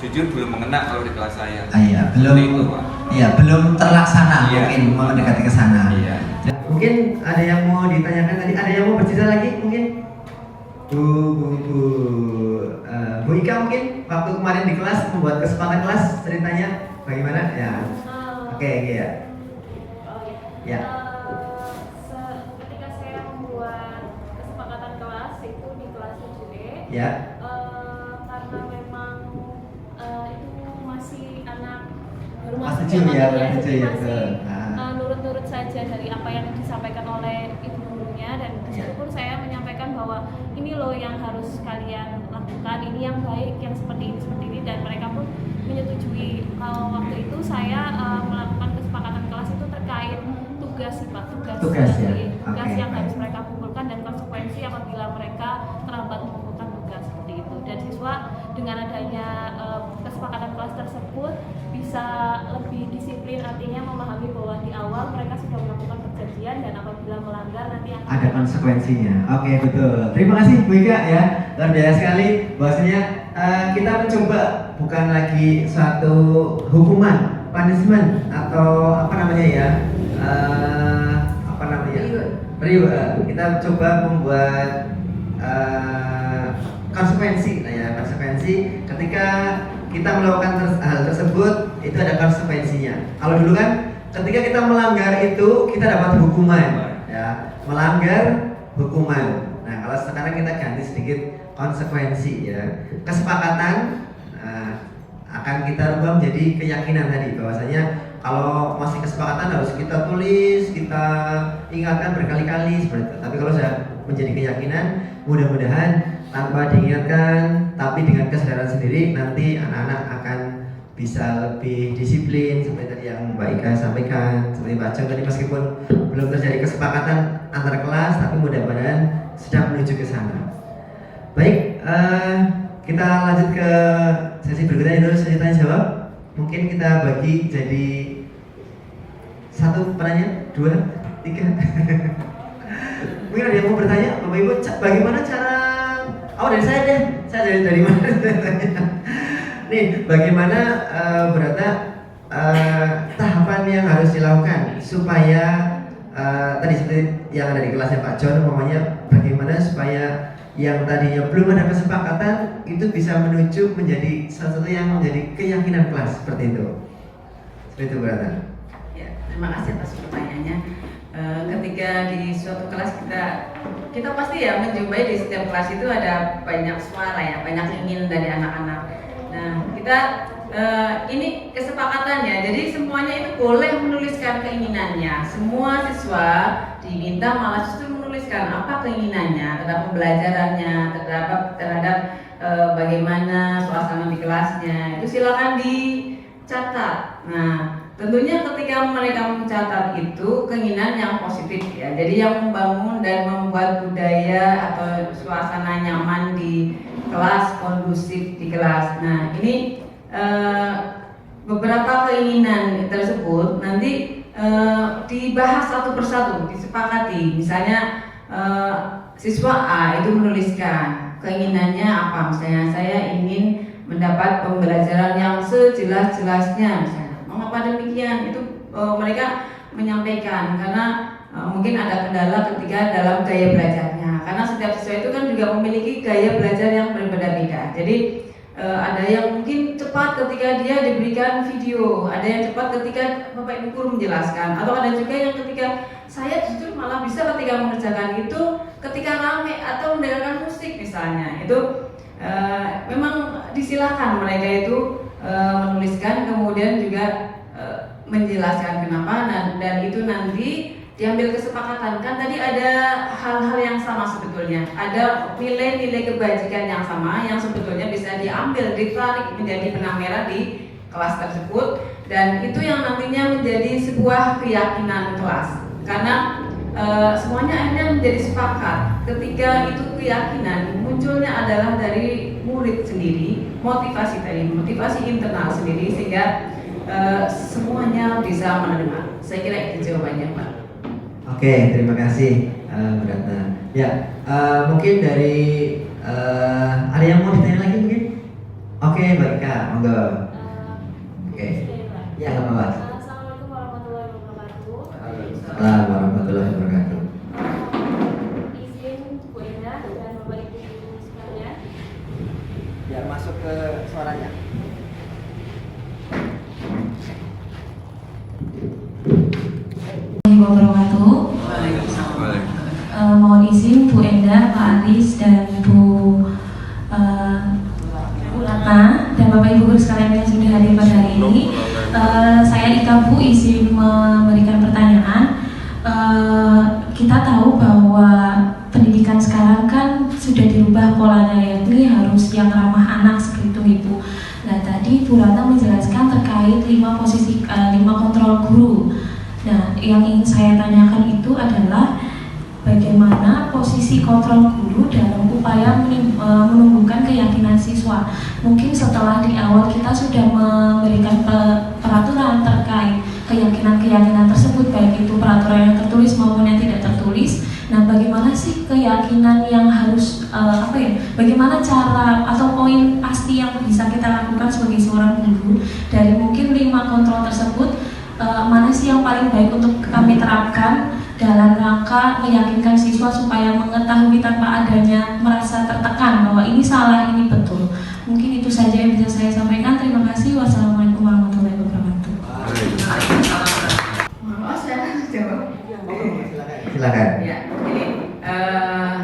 jujur belum mengena kalau di kelas saya. Iya, belum itu, Pak. Iya, belum terlaksana. Iya. Mungkin mau mendekati ke sana. Iya. Mungkin ada yang mau ditanyakan tadi, ada yang mau bercerita lagi mungkin? Bu Ika mungkin waktu kemarin di kelas membuat kesempatan kelas ceritanya bagaimana? Ya. Oke, ya. Ya. Ketika saya membuat kesepakatan kelas itu di kelas 7D. Ya. Karena memang itu masih anak baru Masih masuk kecil ya, jadi kecil ya, masih betul. nurut-nurut saja dari apa yang disampaikan oleh ibu gurunya, dan disitu pun saya menyampaikan bahwa ini loh yang harus kalian lakukan, ini yang baik, yang seperti ini, dan mereka pun menyetujui. Kalau waktu itu saya melakukan kesepakatan kelas itu terkait tugas sih Pak, tugas yang harus mereka kumpulkan dan konsekuensi apabila mereka terlambat mengumpulkan tugas seperti itu. Dan siswa dengan adanya kesepakatan kelas tersebut bisa lebih disiplin, artinya memahami bahwa di awal mereka sudah melakukan perjanjian dan apabila melanggar nanti akan ada konsekuensinya. Oke, betul. Terima kasih Bu Ika ya, luar biasa sekali. Bahwasanya kita mencoba bukan lagi suatu hukuman, punishment atau kita coba membuat konsekuensi ketika kita melakukan hal tersebut itu ada konsekuensinya. Kalau dulu kan ketika kita melanggar itu kita dapat hukuman ya, melanggar hukuman. Nah, kalau sekarang kita ganti sedikit konsekuensi ya. Kesepakatan akan kita rubah menjadi keyakinan tadi, bahwasanya kalau masih kesepakatan harus kita tulis, kita ingatkan berkali-kali seperti itu. Tapi kalau sudah menjadi keyakinan, mudah-mudahan tanpa diingatkan tapi dengan kesadaran sendiri nanti anak-anak akan bisa lebih disiplin seperti tadi yang Mbak Ika sampaikan, seperti Pak Jong tadi, meskipun belum terjadi kesepakatan antar kelas tapi mudah-mudahan sedang menuju ke sana. Baik, kita lanjut ke sesi berikutnya, itu sesi tanya jawab. Mungkin kita bagi jadi 1 pertanyaan, 2, 3. Mungkin ada yang mau bertanya, Bapak Ibu, bagaimana cara? Dari saya deh, saya dari mana? Nih, bagaimana tahapan yang harus dilakukan supaya tadi seperti yang ada di kelasnya Pak John, umpamanya bagaimana supaya yang tadinya belum ada kesepakatan itu bisa menuju menjadi sesuatu yang menjadi keyakinan kelas seperti itu. Seperti itu berarti. Ya, terima kasih atas pertanyaannya. Ketika di suatu kelas kita pasti ya menjumpai di setiap kelas itu ada banyak suara ya, banyak ingin dari anak-anak. Nah, kita ini kesepakatannya, jadi semuanya itu boleh menuliskan keinginannya. Semua siswa diminta malah justru menuliskan apa keinginannya terhadap pembelajarannya, terhadap bagaimana suasana di kelasnya. Itu silakan dicatat. Nah, tentunya ketika mereka mencatat itu keinginan yang positif ya. Jadi yang membangun dan membuat budaya atau suasana nyaman di kelas, kondusif di kelas. Nah, ini beberapa keinginan tersebut nanti dibahas satu persatu, disepakati. Misalnya siswa A itu menuliskan keinginannya apa, misalnya saya ingin mendapat pembelajaran yang sejelas-jelasnya, misalnya. Mengapa demikian? Itu mereka menyampaikan karena mungkin ada kendala ketika dalam gaya belajarnya, karena setiap siswa itu kan juga memiliki gaya belajar yang berbeda-beda. Jadi ada yang mungkin cepat ketika dia diberikan video, ada yang cepat ketika Bapak Ibu guru menjelaskan, atau ada juga yang ketika saya justru malah bisa ketika mengerjakan itu ketika rame atau mendengarkan musik misalnya. Itu memang disilakan mereka itu menuliskan, kemudian juga menjelaskan kenapa, dan itu nanti diambil kesepakatan. Kan tadi ada hal-hal yang sama sebetulnya, ada nilai-nilai kebajikan yang sama yang sebetulnya bisa diambil, ditarik menjadi benang merah di kelas tersebut, dan itu yang nantinya menjadi sebuah keyakinan kelas, karena semuanya akhirnya menjadi sepakat. Ketika itu keyakinan munculnya adalah dari murid sendiri, motivasi internal sendiri, sehingga semuanya bisa menerima. Saya kira itu jawabannya, Pak. Oke, terima kasih Bu Ratna. Ya, mungkin dari ada yang mau ditanya lagi mungkin? Oke, baik Kak, monggo. Oke, ya nggak apa-apa. Assalamualaikum warahmatullahi wabarakatuh. Waalaikumsalam warahmatullahi wabarakatuh. Izin Bu Indah dan Bapak Ibu sekalian. Biar masuk ke suaranya. Wabarakatuh. Mohon izin Bu Endah, Pak Aris, dan Bu Ratna, dan Bapak Ibu guru sekalian yang sudah hadir pada hari ini. Saya Ika Bu, izin memberikan pertanyaan. Kita tahu bahwa pendidikan sekarang kan sudah dirubah polanya, yaitu harus yang ramah anak seperti itu, Ibu. Nah, tadi Bu Ratna menjelaskan terkait 5 kontrol guru. Nah, yang ingin saya tanyakan itu adalah bagaimana posisi kontrol guru dalam upaya menumbuhkan keyakinan siswa. Mungkin setelah di awal kita sudah memberikan peraturan terkait keyakinan-keyakinan tersebut, baik itu peraturan yang tertulis maupun yang tidak tertulis. Nah, bagaimana sih keyakinan yang harus bagaimana cara atau poin pasti yang bisa kita lakukan sebagai seorang guru dari mungkin 5 kontrol tersebut? Mana sih yang paling baik untuk kami terapkan dalam rangka meyakinkan siswa supaya mengetahui tanpa adanya merasa tertekan bahwa ini salah, ini betul. Mungkin itu saja yang bisa saya sampaikan. Terima kasih. Wassalamualaikum warahmatullahi wabarakatuh. Mau saya jawab? Silakan. Ya, ini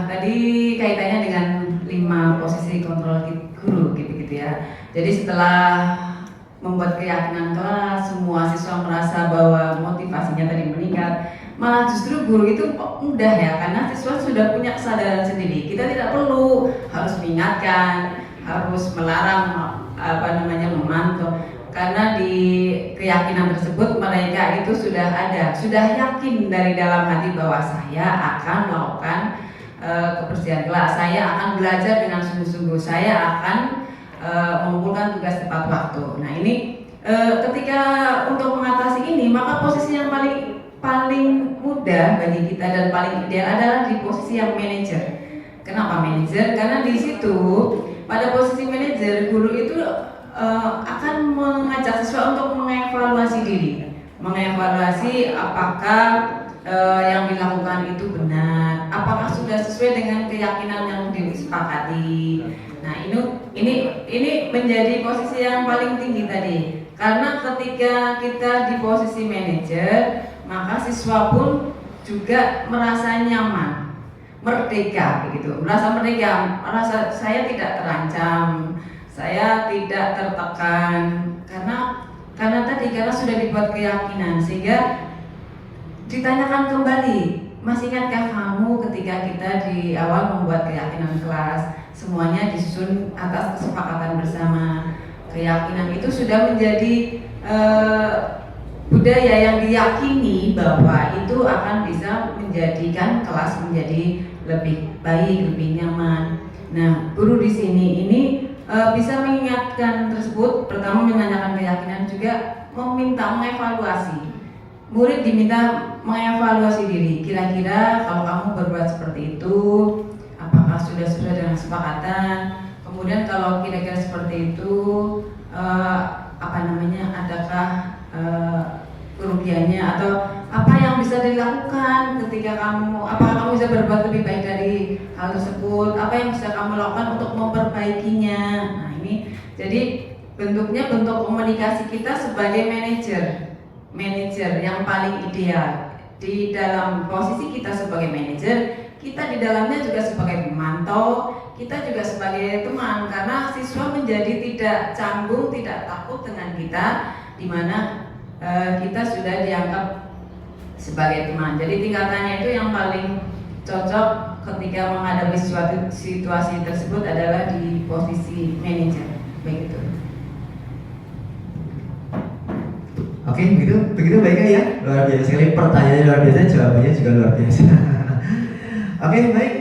tadi kaitannya dengan 5 posisi kontrol guru gitu ya. Jadi setelah membuat keyakinan kelas, semua siswa merasa bahwa motivasinya tadi meningkat, malah justru guru itu mudah ya, karena siswa sudah punya kesadaran sendiri. Kita tidak perlu harus mengingatkan, harus melarang memantau, karena di keyakinan tersebut mereka itu sudah ada, sudah yakin dari dalam hati bahwa saya akan melakukan kebersihan kelas, saya akan belajar dengan sungguh-sungguh, saya akan mengumpulkan tugas tepat waktu. Nah, ini ketika untuk mengatasi ini, maka posisi yang paling mudah bagi kita dan paling ideal adalah di posisi yang manajer. Kenapa manajer? Karena di situ pada posisi manajer, guru itu akan mengajak siswa untuk mengevaluasi diri, mengevaluasi apakah yang dilakukan itu benar, apakah sudah sesuai dengan keyakinan yang disepakati. Nah, ini menjadi posisi yang paling tinggi tadi, karena ketika kita di posisi manajer, maka siswa pun juga merasa nyaman, merdeka begitu, merasa merdeka, merasa saya tidak terancam, saya tidak tertekan, karena sudah dibuat keyakinan, sehingga ditanyakan kembali, masih ingatkah kamu ketika kita di awal membuat keyakinan kelas, semuanya disusun atas kesepakatan bersama. Keyakinan itu sudah menjadi budaya yang diyakini bahwa itu akan bisa menjadikan kelas menjadi lebih baik, lebih nyaman. Nah, guru di sini ini bisa mengingatkan tersebut, pertama menanyakan keyakinan, juga meminta mengevaluasi murid diminta mengevaluasi diri. Kira-kira kalau kamu berbuat seperti itu, apakah sudah sesuai dengan kesepakatan? Kemudian kalau kira-kira seperti itu, adakah kerugiannya atau apa yang bisa dilakukan ketika apakah kamu bisa berbuat lebih baik dari hal tersebut? Apa yang bisa kamu lakukan untuk memperbaikinya? Nah ini jadi bentuknya bentuk komunikasi kita sebagai manajer yang paling ideal. Di dalam posisi kita sebagai manajer, kita di dalamnya juga sebagai pemantau, kita juga sebagai teman, karena siswa menjadi tidak canggung, tidak takut dengan kita, di mana kita sudah dianggap sebagai teman. Jadi tingkatannya itu yang paling cocok ketika menghadapi suatu situasi tersebut adalah di posisi manajer. Begitu. Oke, begitu baiknya ya. Luar biasa sekali, pertanyaannya luar biasa, jawabannya juga luar biasa. Oke, baik.